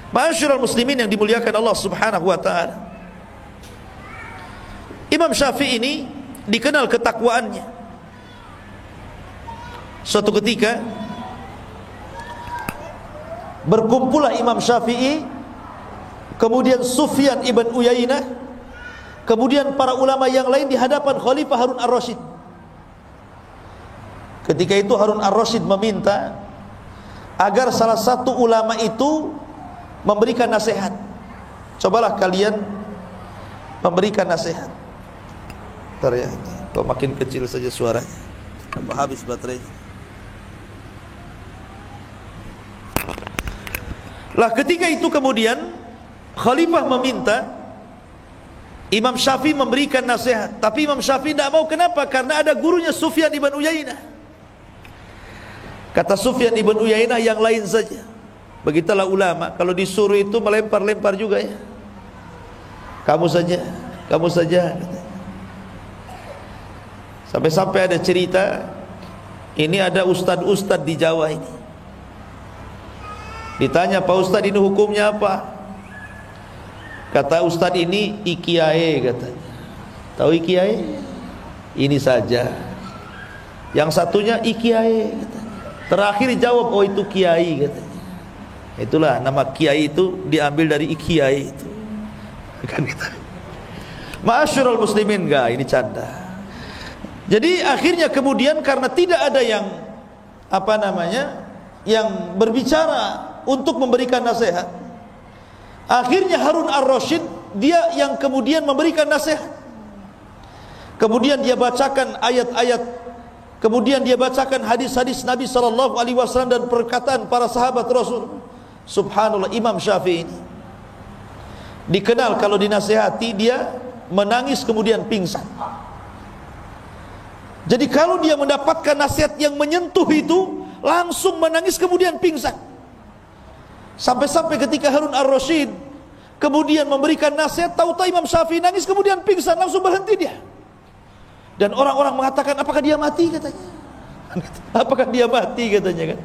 Speaker 1: Ma'asyiral muslimin yang dimuliakan Allah Subhanahu wa ta'ala, Imam Syafi'i ini dikenal ketakwaannya. Suatu ketika berkumpullah Imam Syafi'i, kemudian Sufyan ibn Uyainah, kemudian para ulama yang lain di hadapan Khalifah Harun ar-Rasyid. Ketika itu Harun ar-Rasyid meminta agar salah satu ulama itu memberikan nasihat. Cobalah kalian memberikan nasihat. Bentar ya, kok makin kecil saja suaranya, apa habis baterainya. Lah ketika itu kemudian Khalifah meminta Imam Syafi'i memberikan nasihat, tapi Imam Syafi'i tidak mau. Kenapa? Karena ada gurunya Sufyan ibn Uyainah. Kata Sufyan ibn Uyainah, yang lain saja. Begitulah ulama, kalau disuruh itu melempar-lempar juga ya. Kamu saja, kamu saja. Sampai-sampai ada cerita, ini ada ustad-ustad di Jawa ini. Ditanya, Pak Ustad, ini hukumnya apa? Kata Ustad ini ikiae katanya. Tahu ikiae? Ini saja. Yang satunya ikiae katanya. Terakhir jawab, oh itu kiai katanya. Itulah nama kiai itu diambil dari ikiae itu. Kan gitu. Ma'asyiral muslimin, enggak, ini canda. Jadi akhirnya kemudian karena tidak ada yang yang berbicara untuk memberikan nasihat, akhirnya Harun ar-Rasyid dia yang kemudian memberikan nasihat. kemudian dia bacakan ayat-ayat, kemudian dia bacakan hadis-hadis Nabi SAW dan perkataan para sahabat Rasul. Subhanallah, Imam Syafi'i ini dikenal kalau dinasihati dia menangis kemudian pingsan. Jadi kalau dia mendapatkan nasihat yang menyentuh itu, langsung menangis kemudian pingsan. Sampai-sampai ketika Harun ar-Rasyid kemudian memberikan nasihat, tahu-tahu Imam Syafi'i nangis kemudian pingsan, langsung berhenti dia. Dan orang-orang mengatakan, apakah dia mati katanya? Apakah dia mati katanya kan?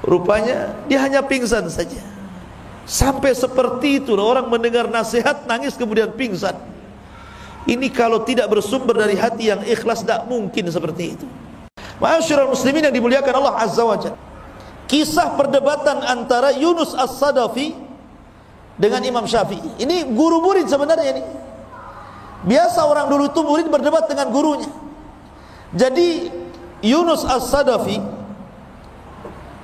Speaker 1: Rupanya dia hanya pingsan saja. Sampai seperti itu orang mendengar nasihat nangis kemudian pingsan. Ini kalau tidak bersumber dari hati yang ikhlas, tidak mungkin seperti itu. Ma'asyiral muslimin yang dimuliakan Allah Azza wa Jalla, kisah perdebatan antara Yunus As-Sadafi dengan Imam Syafi'i. Ini guru murid sebenarnya ini. Biasa orang dulu itu murid berdebat dengan gurunya. Jadi Yunus As-Sadafi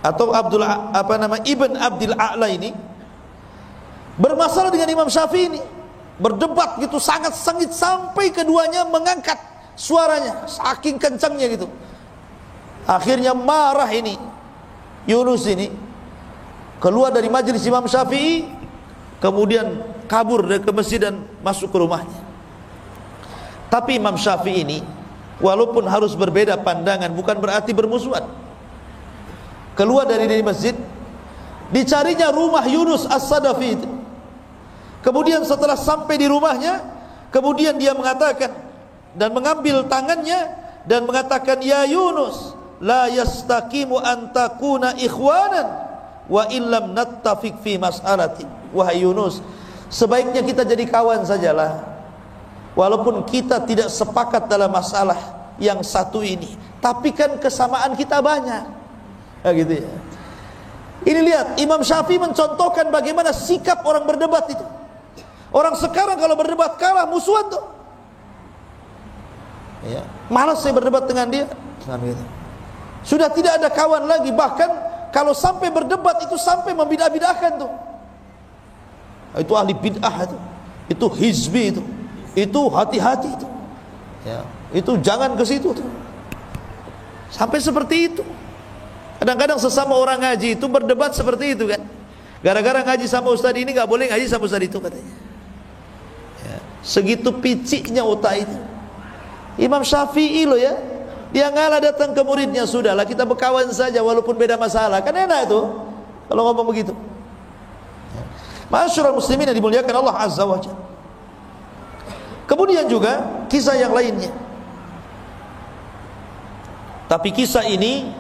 Speaker 1: atau Ibn Abdul A'la ini bermasalah dengan Imam Syafi'i ini, berdebat gitu sangat sengit sampai keduanya mengangkat suaranya saking kencangnya gitu. Akhirnya marah ini Yunus ini, keluar dari majelis Imam Syafi'i, kemudian kabur dari ke masjid dan masuk ke rumahnya. Tapi Imam Syafi'i ini walaupun harus berbeda pandangan bukan berarti bermusuhan. Keluar dari masjid, dicarinya rumah Yunus As-Sadafi itu. Kemudian setelah sampai di rumahnya, kemudian dia mengatakan dan mengambil tangannya dan mengatakan, ya Yunus, la yastaqimu an takuna ikhwanan wa illam nattafiq fi mas'alatin. Wahai Yunus, sebaiknya kita jadi kawan sajalah, walaupun kita tidak sepakat dalam masalah yang satu ini, tapi kan kesamaan kita banyak. Ya gitu ya. Ini lihat, Imam Syafi'i mencontohkan bagaimana sikap orang berdebat itu. Orang sekarang kalau berdebat kalah, musuhan tuh. Ya, malas saya berdebat dengan dia. Gitu. Sudah tidak ada kawan lagi. Bahkan kalau sampai berdebat itu sampai membidah-bidahkan tuh. Itu ahli bid'ah itu. Itu hizbi itu. Itu hati-hati itu. Ya, itu jangan ke situ tuh. Sampai seperti itu. Kadang-kadang sesama orang ngaji itu berdebat seperti itu kan. Gara-gara ngaji sama ustaz ini gak boleh ngaji sama ustaz itu katanya. Ya, segitu piciknya otak itu. Imam Syafi'i loh ya, dia ngalah datang ke muridnya, sudahlah kita berkawan saja walaupun beda masalah. Kan enak itu kalau ngomong begitu. Ya. Ma'asyiral muslimin yang dimuliakan Allah Azza wa Jalla. Kemudian juga kisah yang lainnya. Tapi kisah ini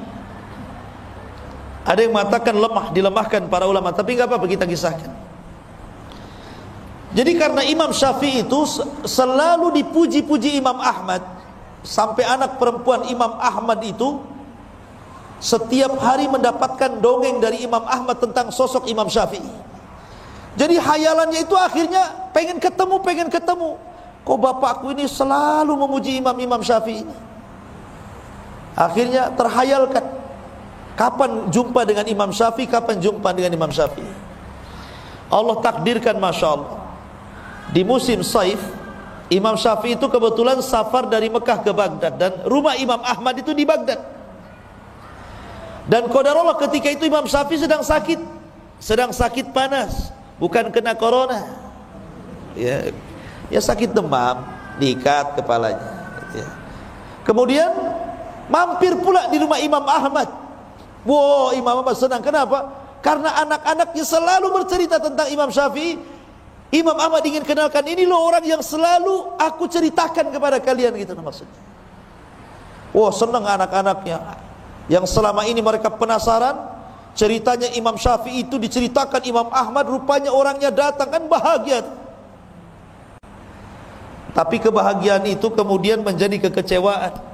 Speaker 1: ada yang mengatakan lemah, dilemahkan para ulama, tapi enggak apa-apa kita kisahkan. Jadi karena Imam Syafi'i itu selalu dipuji-puji Imam Ahmad, sampai anak perempuan Imam Ahmad itu setiap hari mendapatkan dongeng dari Imam Ahmad tentang sosok Imam Syafi'i. Jadi hayalannya itu akhirnya pengen ketemu. Kok bapakku ini selalu memuji Imam Syafi'i ini. Akhirnya terhayalkan, kapan jumpa dengan Imam Syafi'i, kapan jumpa dengan Imam Syafi'i. Allah takdirkan, Masya Allah, di musim Saif, Imam Syafi'i itu kebetulan safar dari Mekah ke Baghdad, dan rumah Imam Ahmad itu di Baghdad. Dan qadarullah ketika itu Imam Syafi'i sedang sakit panas, bukan kena corona. Ya sakit demam, diikat kepalanya. Ya. Kemudian mampir pula di rumah Imam Ahmad. Wow, Imam Ahmad senang. Kenapa? Karena anak-anaknya selalu bercerita tentang Imam Syafi'i. Imam Ahmad ingin kenalkan, ini loh orang yang selalu aku ceritakan kepada kalian, gitu maksudnya. Wow, senang anak-anaknya. Yang selama ini mereka penasaran, ceritanya Imam Syafi'i itu diceritakan Imam Ahmad, rupanya orangnya datang, kan bahagia. Tapi kebahagiaan itu kemudian menjadi kekecewaan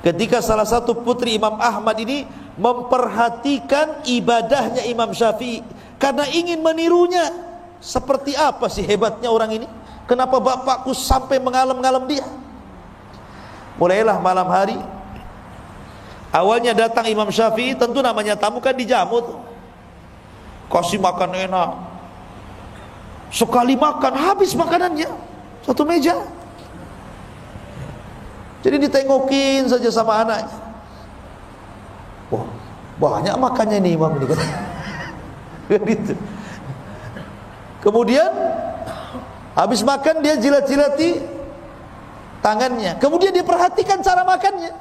Speaker 1: ketika salah satu putri Imam Ahmad ini memperhatikan ibadahnya Imam Syafi'i karena ingin menirunya. Seperti apa sih hebatnya orang ini? Kenapa bapakku sampai mengalem-ngalem dia? Mulailah malam hari. Awalnya datang Imam Syafi'i, tentu namanya tamu kan dijamu tuh. Kasih makan enak. Sekali makan habis makanannya, satu meja. Jadi ditengokin saja sama anaknya. Wah, banyak makannya nih imam ini kan. Gitu. Kemudian habis makan dia jilat-jilati tangannya. Kemudian dia perhatikan cara makannya.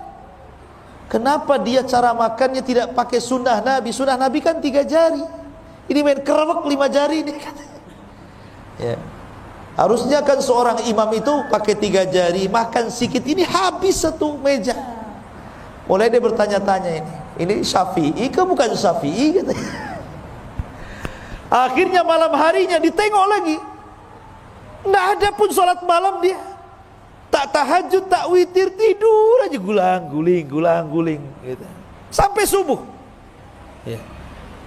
Speaker 1: Kenapa dia cara makannya tidak pakai sunnah Nabi? Sunnah Nabi kan 3 jari. Ini main kerewek 5 jari ini. Ya. Harusnya kan seorang imam itu pakai 3 jari, makan sedikit, ini habis satu meja. Mulai dia bertanya-tanya ini Syafi'i ke bukan Syafi'i katanya. Akhirnya malam harinya ditengok lagi, nggak ada pun sholat malam dia. Tak tahajud, tak witir, tidur aja gulang-guling gitu. Sampai subuh. Ya.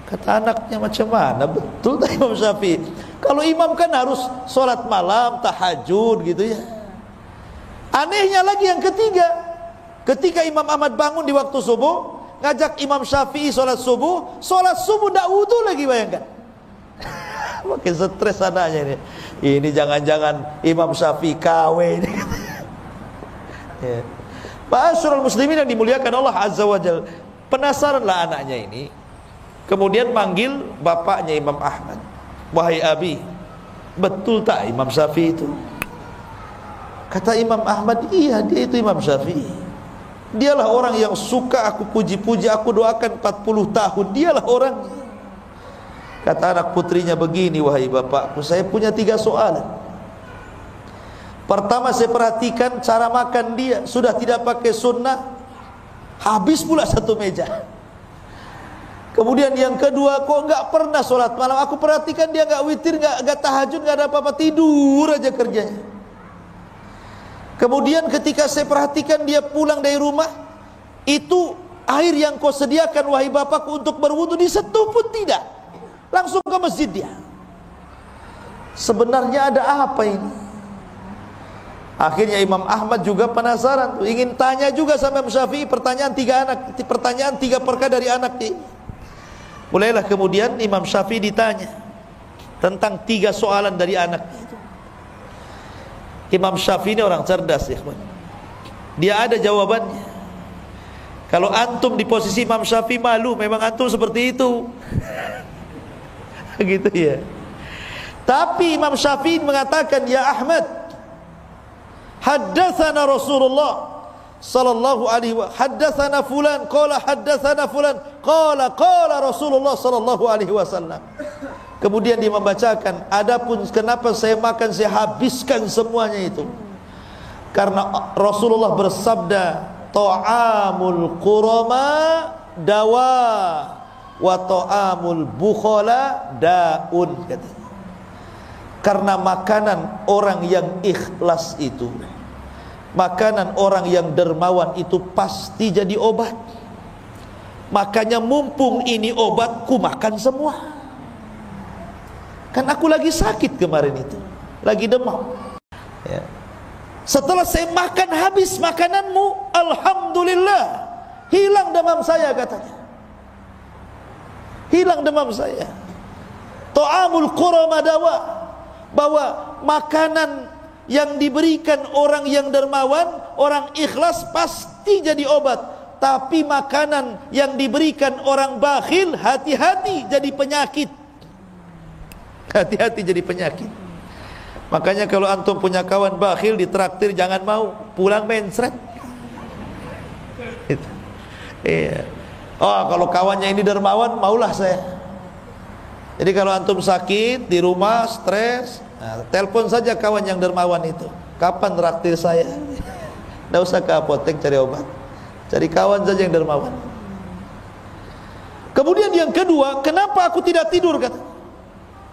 Speaker 1: Kata anaknya, macam mana betul tak Imam Syafi'i? Kalau imam kan harus sholat malam, tahajud gitu ya. Anehnya lagi yang ketiga, ketika Imam Ahmad bangun di waktu subuh, ngajak Imam Syafi'i sholat subuh tidak wudu lagi, bayangkan. Makin stres anaknya ini. Ini jangan-jangan Imam Syafi'i KW ini. Ya. Ma'asyiral muslimin yang dimuliakan Allah Azza wa Jalla. Penasaranlah anaknya ini. Kemudian manggil bapaknya Imam Ahmad. Wahai Abi, betul tak Imam Syafi'i itu? Kata Imam Ahmad, iya dia itu Imam Syafi'i. Dialah orang yang suka aku puji-puji, aku doakan 40 tahun. Dialah orangnya. Kata anak putrinya, begini wahai bapakku, saya punya 3 soalan. Pertama, saya perhatikan cara makan dia, sudah tidak pakai sunnah, habis pula satu meja. Kemudian yang kedua, kok enggak pernah sholat malam. Aku perhatikan dia enggak witir, enggak tahajud, enggak ada apa-apa, tidur aja kerjanya. Kemudian ketika saya perhatikan dia pulang dari rumah, itu air yang kau sediakan wahai bapakku untuk berwudu disentuh pun tidak, langsung ke masjid dia. Sebenarnya ada apa ini? Akhirnya Imam Ahmad juga penasaran, ingin tanya juga sama Imam Syafi'i pertanyaan 3 perkara dari anak ini. Mulailah kemudian Imam Syafi'i ditanya tentang 3 soalan dari anaknya itu. Imam Syafi'i ini orang cerdas ya, dia ada jawabannya. Kalau antum di posisi Imam Syafi'i malu, memang antum seperti itu. Gitu ya. Tapi Imam Syafi'i mengatakan, ya Ahmad, haddatsana Rasulullah sallallahu alaihi wa haddatsana fulan qala haddatsana fulan qala Rasulullah sallallahu alaihi wasallam. Kemudian dia membacakan, adapun kenapa saya makan, saya habiskan semuanya itu karena Rasulullah bersabda, ta'amul qurama dawa wa ta'amul bukhala daun, katanya. Karena makanan orang yang ikhlas itu, makanan orang yang dermawan itu pasti jadi obat. Makanya mumpung ini obat, ku makan semua. Kan aku lagi sakit kemarin itu, lagi demam ya. Setelah saya makan habis makananmu, alhamdulillah, hilang demam saya, katanya. Hilang demam saya. Ta'amul qurama dawa, bahwa makanan yang diberikan orang yang dermawan, orang ikhlas pasti jadi obat. Tapi makanan yang diberikan orang bakhil, hati-hati jadi penyakit. Hati-hati jadi penyakit. Makanya kalau antum punya kawan bakhil ditraktir, jangan mau, pulang mencret. Iya. Oh, kalau kawannya ini dermawan, maulah saya. Jadi kalau antum sakit di rumah, stres, nah, telepon saja kawan yang dermawan itu. Kapan traktir saya? Tidak usah ke apotek cari obat, cari kawan saja yang dermawan. Kemudian yang kedua, kenapa aku tidak tidur, kata.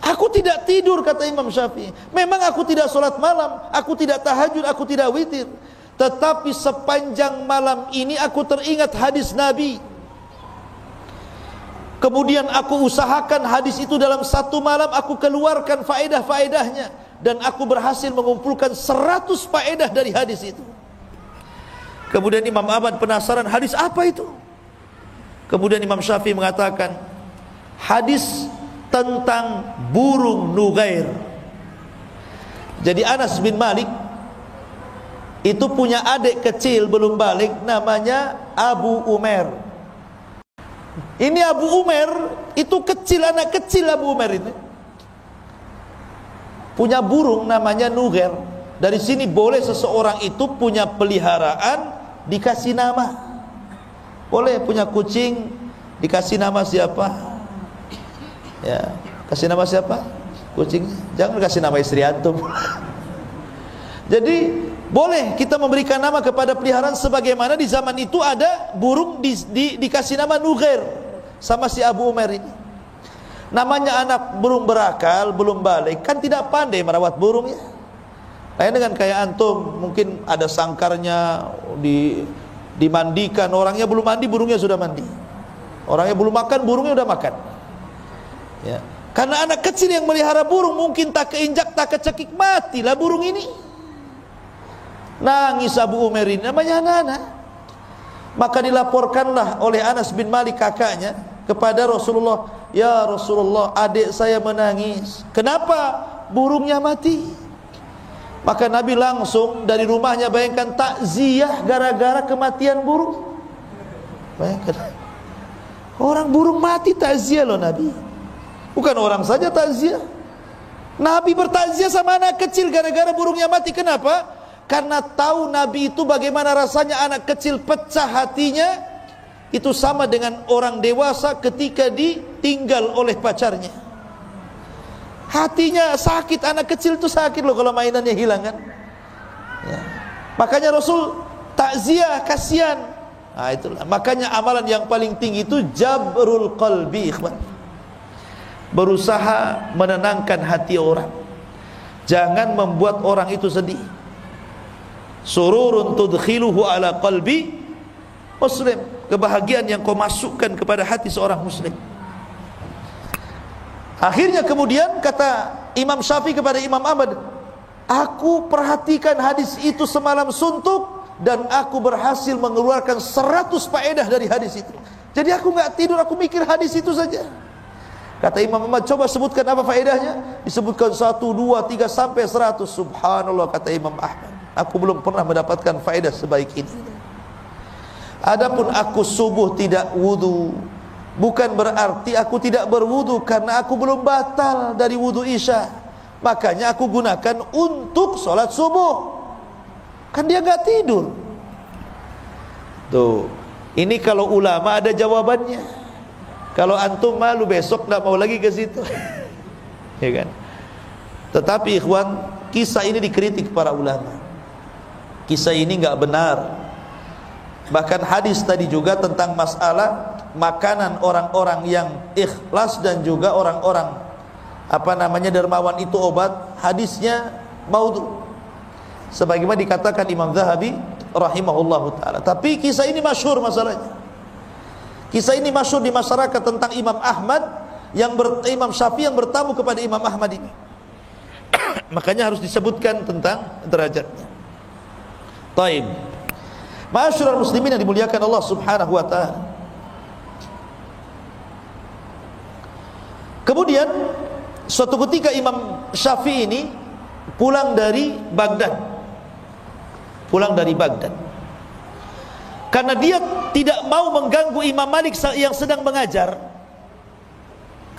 Speaker 1: Aku tidak tidur, kata Imam Syafi'i. Memang aku tidak sholat malam, aku tidak tahajud, aku tidak witir. Tetapi sepanjang malam ini aku teringat hadis Nabi. Kemudian aku usahakan hadis itu dalam satu malam aku keluarkan faedah-faedahnya, dan aku berhasil mengumpulkan 100 faedah dari hadis itu. Kemudian Imam Ahmad penasaran, hadis apa itu? Kemudian Imam Syafi'i mengatakan, hadis tentang burung Nugair. Jadi Anas bin Malik itu punya adik kecil belum balik, namanya Abu Umair. Ini Abu Umair itu kecil, anak kecil Abu Umair ini punya burung namanya Nughair. Dari sini boleh seseorang itu punya peliharaan dikasih nama. Boleh punya kucing dikasih nama siapa? Ya, kasih nama siapa? Kucing. Jangan kasih nama istri antum. Jadi boleh kita memberikan nama kepada peliharaan, sebagaimana di zaman itu ada burung dikasih nama Nughair sama si Abu Umair ini. Namanya anak burung berakal, belum balik, kan tidak pandai merawat burung ya. Lain dengan kayak antum, mungkin ada sangkarnya, dimandikan, orangnya belum mandi, burungnya sudah mandi. Orangnya belum makan, burungnya sudah makan. Ya. Karena anak kecil yang melihara burung mungkin tak keinjak, tak kecekik, matilah burung ini. Nangis Abu Umair ini, namanya anak-anak. Maka dilaporkanlah oleh Anas bin Malik kakaknya kepada Rasulullah, ya Rasulullah, adik saya menangis. Kenapa? Burungnya mati. Maka Nabi langsung dari rumahnya, bayangkan, takziah gara-gara kematian burung. Bayangkan, orang burung mati takziah loh Nabi. Bukan orang saja takziah, Nabi bertakziah sama anak kecil gara-gara burungnya mati. Kenapa? Karena tahu Nabi itu bagaimana rasanya anak kecil pecah hatinya. Itu sama dengan orang dewasa ketika ditinggal oleh pacarnya. Hatinya sakit, anak kecil itu sakit loh kalau mainannya hilang kan ya. Makanya Rasul takziah, kasihan. Nah itulah, makanya amalan yang paling tinggi itu jabrul qalbi, ikhwan. Berusaha menenangkan hati orang, jangan membuat orang itu sedih. Sururun tudkhiluhu ala qalbi muslim, kebahagiaan yang kau masukkan kepada hati seorang muslim. Akhirnya kemudian kata Imam Syafi'i kepada Imam Ahmad, aku perhatikan hadis itu semalam suntuk dan aku berhasil mengeluarkan 100 faedah dari hadis itu. Jadi aku nggak tidur, aku mikir hadis itu saja. Kata Imam Ahmad, coba sebutkan apa faedahnya? Disebutkan 1, 2, 3 sampai 100. Subhanallah, kata Imam Ahmad, aku belum pernah mendapatkan faedah sebaik ini. Adapun aku subuh tidak wudu, bukan berarti aku tidak berwudu, karena aku belum batal dari wudu isya. Makanya aku gunakan untuk sholat subuh. Kan dia nggak tidur. Tuh, ini kalau ulama ada jawabannya. Kalau antum malu besok nggak mau lagi ke situ, ya kan? Tetapi ikhwan, kisah ini dikritik para ulama. Kisah ini nggak benar. Bahkan hadis tadi juga tentang masalah makanan orang-orang yang ikhlas dan juga orang-orang dermawan itu obat, hadisnya maudhu, sebagaimana dikatakan Imam Zahabi rahimahullahu taala. Tapi kisah ini masyhur masalahnya. Kisah ini masyhur di masyarakat tentang Imam Ahmad Imam Syafi'i yang bertamu kepada Imam Ahmad ini. Makanya harus disebutkan tentang derajatnya. Taib. Ma'asyiral muslimin yang dimuliakan Allah Subhanahu wa taala. Kemudian suatu ketika Imam Syafi'i ini pulang dari Baghdad. Karena dia tidak mau mengganggu Imam Malik yang sedang mengajar.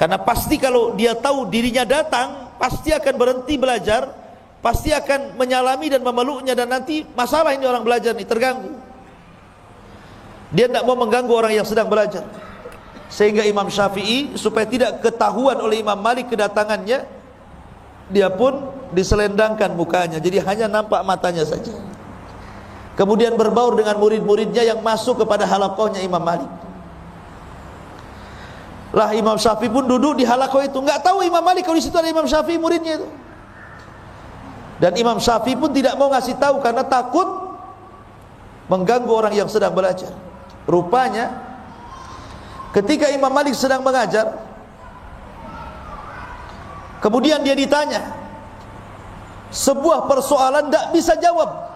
Speaker 1: Karena pasti kalau dia tahu dirinya datang, pasti akan berhenti belajar, pasti akan menyalami dan memeluknya, dan nanti masalah ini orang belajar ini terganggu. Dia tidak mau mengganggu orang yang sedang belajar. Sehingga Imam Syafi'i supaya tidak ketahuan oleh Imam Malik kedatangannya, dia pun diselendangkan mukanya, jadi hanya nampak matanya saja. Kemudian berbaur dengan murid-muridnya yang masuk kepada halaqahnya Imam Malik. Lah Imam Syafi'i pun duduk di halaqah itu, nggak tahu Imam Malik kalau di situ ada Imam Syafi'i muridnya itu. Dan Imam Syafi'i pun tidak mau ngasih tahu karena takut mengganggu orang yang sedang belajar. Rupanya ketika Imam Malik sedang mengajar, kemudian dia ditanya sebuah persoalan, tidak bisa jawab.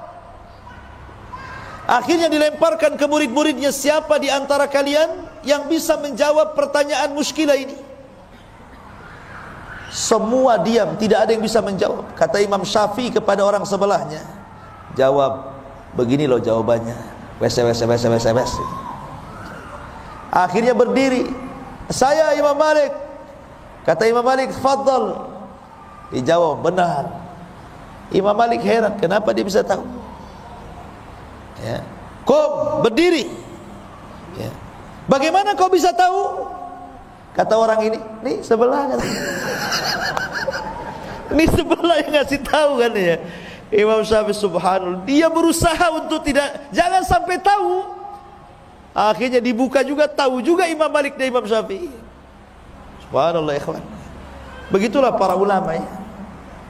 Speaker 1: Akhirnya dilemparkan ke murid-muridnya, siapa di antara kalian yang bisa menjawab pertanyaan muskilah ini? Semua diam, tidak ada yang bisa menjawab. Kata Imam Syafi'i kepada orang sebelahnya, jawab, Begini loh jawabannya. WC. Akhirnya berdiri. Saya Imam Malik. Kata Imam Malik, "Fadhal." Dijawab, "Benar." Imam Malik heran, kenapa dia bisa tahu? Ya. Qum, berdiri. Ya. Bagaimana kau bisa tahu? Kata orang ini, nih sebelah kan. Ini sebelah yang ngasih tahu kan ya. Imam Syafi'i subhanallah, dia berusaha untuk jangan sampai tahu. Akhirnya dibuka juga, tahu juga Imam Malik dan Imam Syafi'i. Subhanallah ikhwan. Begitulah para ulama ya.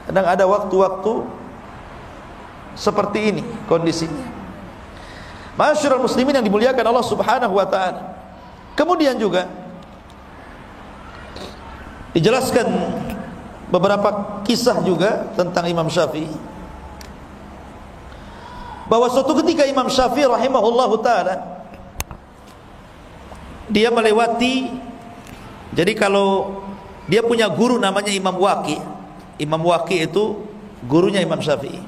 Speaker 1: Kadang ada waktu-waktu seperti ini kondisinya. Masyarul muslimin yang dimuliakan Allah Subhanahu wa taala. Kemudian juga dijelaskan beberapa kisah juga tentang Imam Syafi'i, bahwa suatu ketika Imam Syafi'i rahimahullahu taala dia melewati, jadi kalau dia punya guru namanya Imam Waqi. Imam Waqi itu gurunya Imam Syafi'i.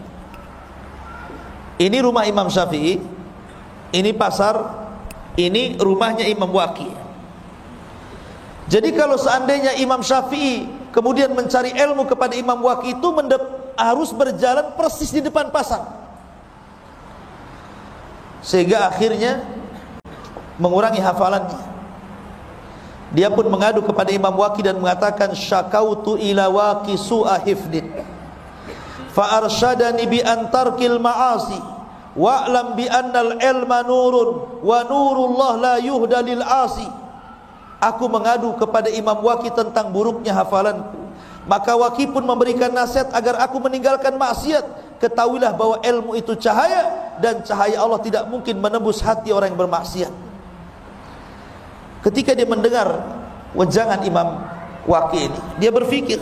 Speaker 1: Ini rumah Imam Syafi'i, ini pasar, ini rumahnya Imam Waqi. Jadi kalau seandainya Imam Syafi'i kemudian mencari ilmu kepada Imam Waqi itu harus berjalan persis di depan pasar, sehingga akhirnya mengurangi hafalannya. Dia pun mengadu kepada Imam Waqi dan mengatakan, "Syakautu ila Waqi su'a hifdin fa arsyadani bi antarkil ma'asi wa'lam bi annal ilma nurun wa nurullah la yuhda lil 'asi." Aku mengadu kepada Imam Waqi tentang buruknya hafalanku. Maka Waqi pun memberikan nasihat agar aku meninggalkan maksiat. Ketahuilah bahwa ilmu itu cahaya, dan cahaya Allah tidak mungkin menembus hati orang yang bermaksiat. Ketika dia mendengar wejangan Imam Waqi ini, dia berpikir,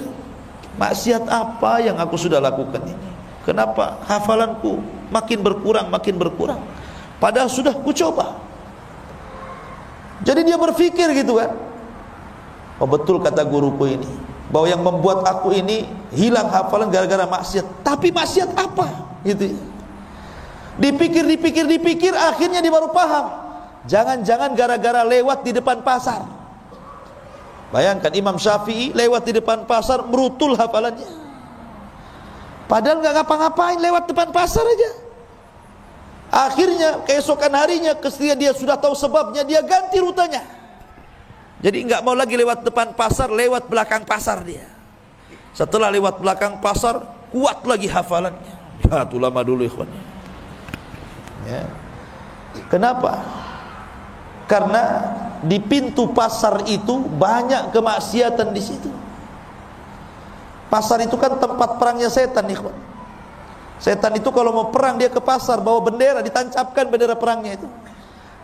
Speaker 1: maksiat apa yang aku sudah lakukan ini? Kenapa hafalanku makin berkurang? Padahal sudah kucoba. Jadi dia berpikir gitu kan, oh betul kata guruku ini, bahwa yang membuat aku ini hilang hafalan gara-gara maksiat. Tapi maksiat apa? Gitu. Dipikir, akhirnya dia baru paham. Jangan-jangan gara-gara lewat di depan pasar. Bayangkan Imam Syafi'i lewat di depan pasar, merutul hafalannya. Padahal nggak ngapa-ngapain, lewat depan pasar aja. Akhirnya keesokan harinya, ketika dia sudah tahu sebabnya, dia ganti rutenya. Jadi nggak mau lagi lewat depan pasar, lewat belakang pasar dia. Setelah lewat belakang pasar, kuat lagi hafalannya. Ya, itu lama dulu ikhwan. Ya. Kenapa? Karena di pintu pasar itu banyak kemaksiatan di situ. Pasar itu kan tempat perangnya setan, ikhwan. Setan itu kalau mau perang dia ke pasar, bawa bendera, ditancapkan bendera perangnya itu.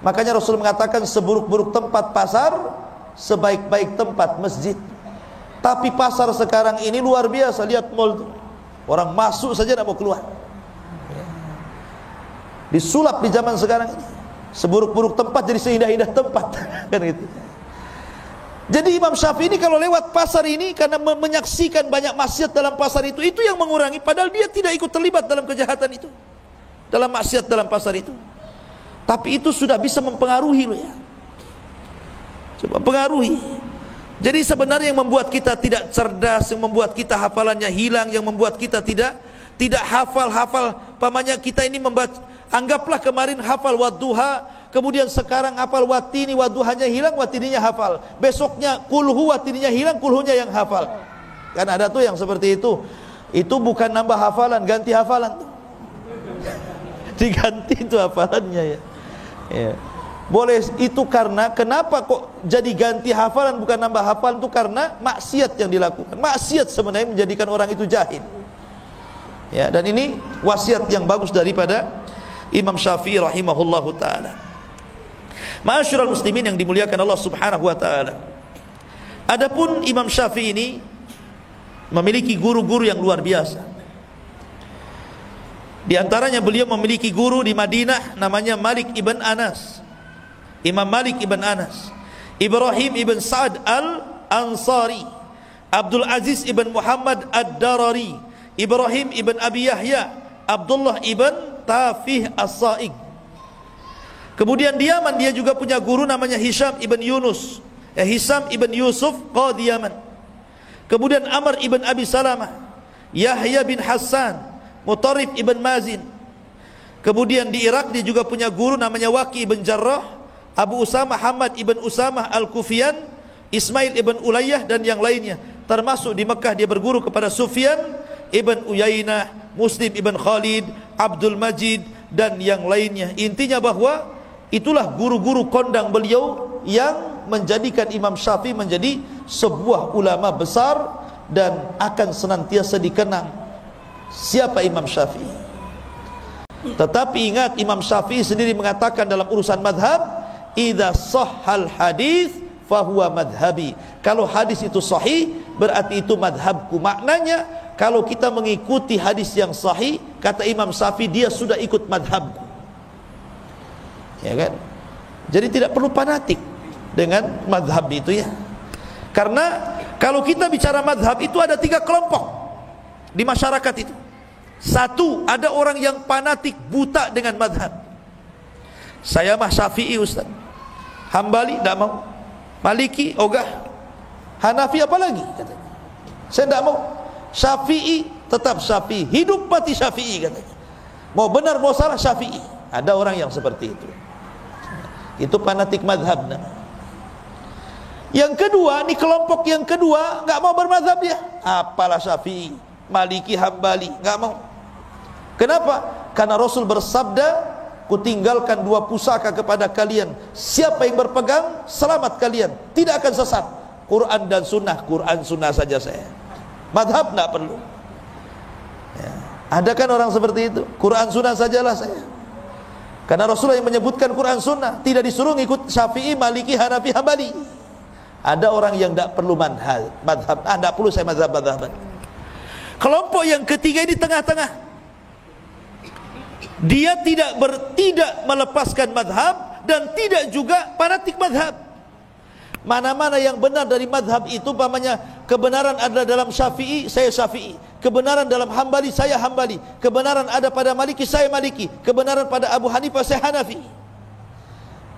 Speaker 1: Makanya Rasul mengatakan, seburuk-buruk tempat pasar, sebaik-baik tempat masjid. Tapi pasar sekarang ini luar biasa, lihat mall itu. Orang masuk saja tidak mau keluar. Disulap di zaman sekarang ini. Seburuk-buruk tempat jadi seindah-indah tempat. Kan gitu. Jadi Imam Syafi'i ini kalau lewat pasar ini, karena menyaksikan banyak maksiat dalam pasar itu yang mengurangi, padahal dia tidak ikut terlibat dalam kejahatan itu, dalam maksiat dalam pasar itu. Tapi itu sudah bisa mempengaruhi loh ya. Coba pengaruhi. Jadi sebenarnya yang membuat kita tidak cerdas, yang membuat kita hafalannya hilang, yang membuat kita tidak hafal, pamannya kita ini membaca. Anggaplah kemarin hafal wadduha, kemudian sekarang hafal watini, wadduhanya hilang, watininya hafal. Besoknya kulhu, watininya hilang, kulhunya yang hafal. Kan ada tuh yang seperti itu. Itu bukan nambah hafalan, ganti hafalan tuh. Diganti itu hafalannya ya. Ya. Boleh itu karena kenapa kok jadi ganti hafalan bukan nambah hafalan, itu karena maksiat yang dilakukan. Maksiat sebenarnya menjadikan orang itu jahil. Ya, dan ini wasiat yang bagus daripada Imam Syafi'i rahimahullahu ta'ala. Ma'asyiral muslimin yang dimuliakan Allah subhanahu wa ta'ala. Adapun Imam Syafi'i ini memiliki guru-guru yang luar biasa. Di antaranya beliau memiliki guru di Madinah namanya Malik ibn Anas. Imam Malik ibn Anas, Ibrahim ibn Sa'ad al-Ansari, Abdul Aziz ibn Muhammad ad-Darari, Ibrahim ibn Abi Yahya, Abdullah ibn Tafih As-Sa'ig. Kemudian di Yaman dia juga punya guru namanya Hisham ibn Yusuf Qadhi Yaman. Kemudian Amr ibn Abi Salamah, Yahya bin Hassan, Mutarrif ibn Mazin. Kemudian di Irak dia juga punya guru namanya Waqi ibn Jarrah, Abu Usamah Hamad ibn Usamah Al-Kufiyan, Ismail ibn Ulayyah dan yang lainnya. Termasuk di Mekah dia berguru kepada Sufyan ibn Uyainah, Muslim ibn Khalid, Abdul Majid dan yang lainnya. Intinya bahwa itulah guru-guru kondang beliau yang menjadikan Imam Syafi'i menjadi sebuah ulama besar dan akan senantiasa dikenang siapa Imam Syafi'i. Tetapi ingat, Imam Syafi'i sendiri mengatakan dalam urusan madhab, idza sahhal hadis fahuwa madhabi. Kalau hadis itu sahih, berarti itu madhabku. Maknanya kalau kita mengikuti hadis yang sahih, kata Imam Syafi'i, dia sudah ikut madhabku. Ya kan? Jadi tidak perlu fanatik dengan madhab itu ya. Karena kalau kita bicara madhab itu ada 3 kelompok di masyarakat itu. Satu, ada orang yang fanatik buta dengan madhab. Saya mah Syafi'i Ustaz, Hambali tidak mau, Maliki ogah, Hanafi apalagi katanya. Saya tidak mau. Syafi'i tetap Syafi'i, hidup mati Syafi'i katanya. Mau benar mau salah Syafi'i. Ada orang yang seperti itu. Itu fanatik madhab. Yang kedua, ini kelompok yang kedua, nggak mau bermadhab dia. Apalah Syafi'i, Maliki, Hambali, nggak mau. Kenapa? Karena Rasul bersabda, kutinggalkan 2 pusaka kepada kalian, siapa yang berpegang selamat kalian, tidak akan sesat. Quran dan sunnah. Quran sunnah saja saya, madhab tidak perlu ya. Ada kan orang seperti itu, Quran sunnah sajalah saya. Karena Rasulullah yang menyebutkan Quran sunnah, tidak disuruh ngikut Syafi'i, Maliki, Hanafi, Hambali. Ada orang yang tidak perlu madhab, tidak perlu saya madhab. Kelompok yang ketiga ini tengah-tengah. Dia tidak melepaskan madhab dan tidak juga fanatik madhab. Mana-mana yang benar dari madhab itu, umpamanya kebenaran ada dalam Syafi'i, saya Syafi'i. Kebenaran dalam Hambali, saya Hambali. Kebenaran ada pada Maliki, saya Maliki. Kebenaran pada Abu Hanifah, saya Hanafi.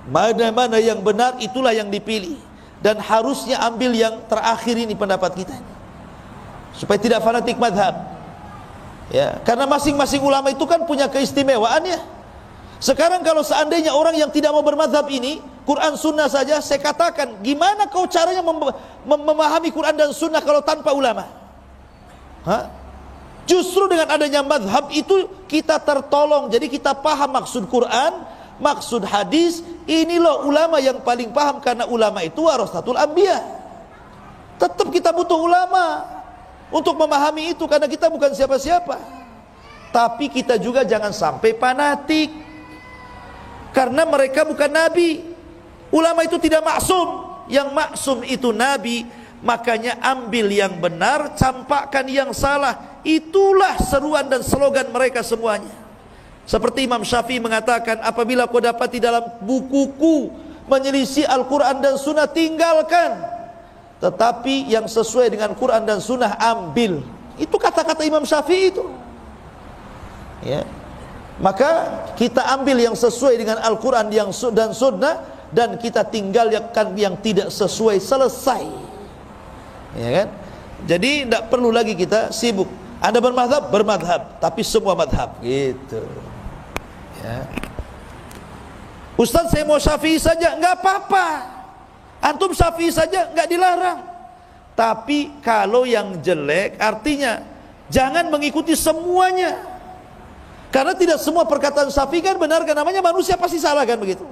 Speaker 1: Mana-mana yang benar itulah yang dipilih. Dan harusnya ambil yang terakhir ini pendapat kita, supaya tidak fanatik madhab ya. Karena masing-masing ulama itu kan punya keistimewaan ya. Sekarang kalau seandainya orang yang tidak mau bermadhab ini, Quran sunnah saja, saya katakan, gimana kau caranya memahami Quran dan sunnah kalau tanpa ulama? Justru dengan adanya madhab itu kita tertolong. Jadi kita paham maksud Quran, maksud hadis. Ini loh ulama yang paling paham, karena ulama itu warasatul anbiya. Tetap kita butuh ulama untuk memahami itu, karena kita bukan siapa-siapa. Tapi kita juga jangan sampai fanatik, karena mereka bukan nabi. Ulama itu tidak maksum. Yang maksum itu nabi. Makanya ambil yang benar, campakkan yang salah. Itulah seruan dan slogan mereka semuanya. Seperti Imam Syafi'i mengatakan, apabila kau dapati dalam bukuku menyelisih Al-Quran dan Sunnah, tinggalkan. Tetapi yang sesuai dengan Quran dan Sunnah ambil. Itu kata-kata Imam Syafi'i itu ya. Maka kita ambil yang sesuai dengan Al-Quran dan Sunnah, dan kita tinggalkan yang tidak sesuai, selesai ya kan. Jadi tidak perlu lagi kita sibuk. Anda bermadhab, bermadhab, tapi semua madhab gitu ya. Ustaz saya mau Syafi'i saja, nggak apa-apa. Antum Syafi'i saja, nggak dilarang. Tapi kalau yang jelek, artinya jangan mengikuti semuanya. Karena tidak semua perkataan Syafi'i kan benar, kan namanya manusia pasti salah kan begitu.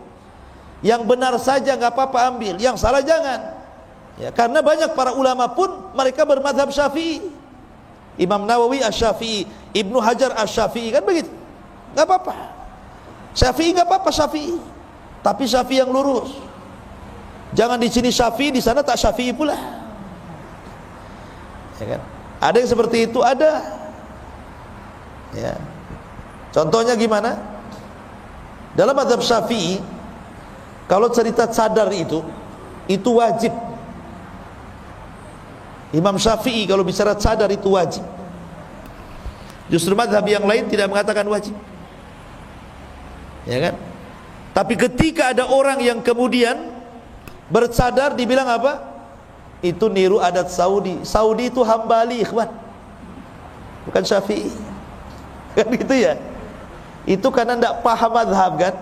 Speaker 1: Yang benar saja nggak apa-apa ambil, yang salah jangan. Ya, karena banyak para ulama pun mereka bermadhab Syafi'i. Imam Nawawi Asy-Syafi'i, Ibnu Hajar Asy-Syafi'i, kan begitu. Nggak apa-apa. Syafi'i nggak apa-apa Syafi'i, tapi Syafi'i yang lurus. Jangan di sini Syafi'i, di sana tak Syafi'i pula. Ya kan? Ada yang seperti itu, ada. Ya. Contohnya gimana? Dalam mazhab Syafi'i, kalau cerita cadar itu wajib. Imam Syafi'i kalau bicara cadar itu wajib. Justru mazhab yang lain tidak mengatakan wajib. ya kan? Tapi ketika ada orang yang kemudian bersadar, dibilang apa? Itu niru adat Saudi. Saudi itu Hambali, ikhwan, bukan Syafi'i. Kan gitu ya. Itu karena tidak paham madhab kan.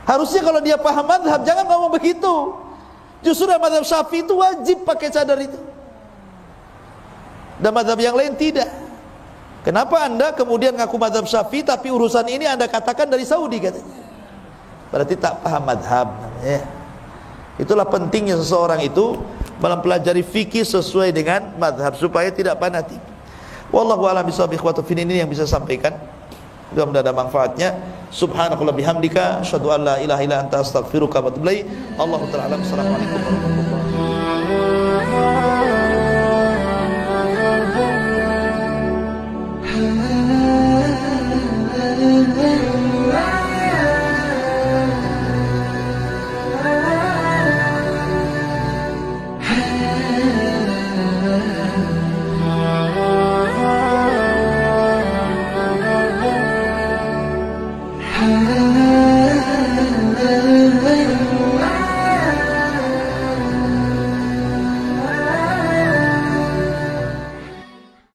Speaker 1: Harusnya kalau dia paham madhab jangan ngomong begitu. Justru dalam madhab Syafi'i itu wajib pakai cadar itu, dan madhab yang lain tidak. Kenapa anda kemudian ngaku madhab Syafi'i tapi urusan ini anda katakan dari Saudi katanya? Berarti tak paham madhab ya. Itulah pentingnya seseorang itu mempelajari fikih sesuai dengan madhab supaya tidak fanatik. Wallahu a'lam bishawab. Ikhwatu fi din, ini yang bisa sampaikan. Mudah-mudahan ada manfaatnya. Subhanakallah bihamdika asyhadu an la ilaha illa anta astaghfiruka wa atubu ilaik. Allahu ta'ala alam. Assalamualaikum warahmatullahi wabarakatuh.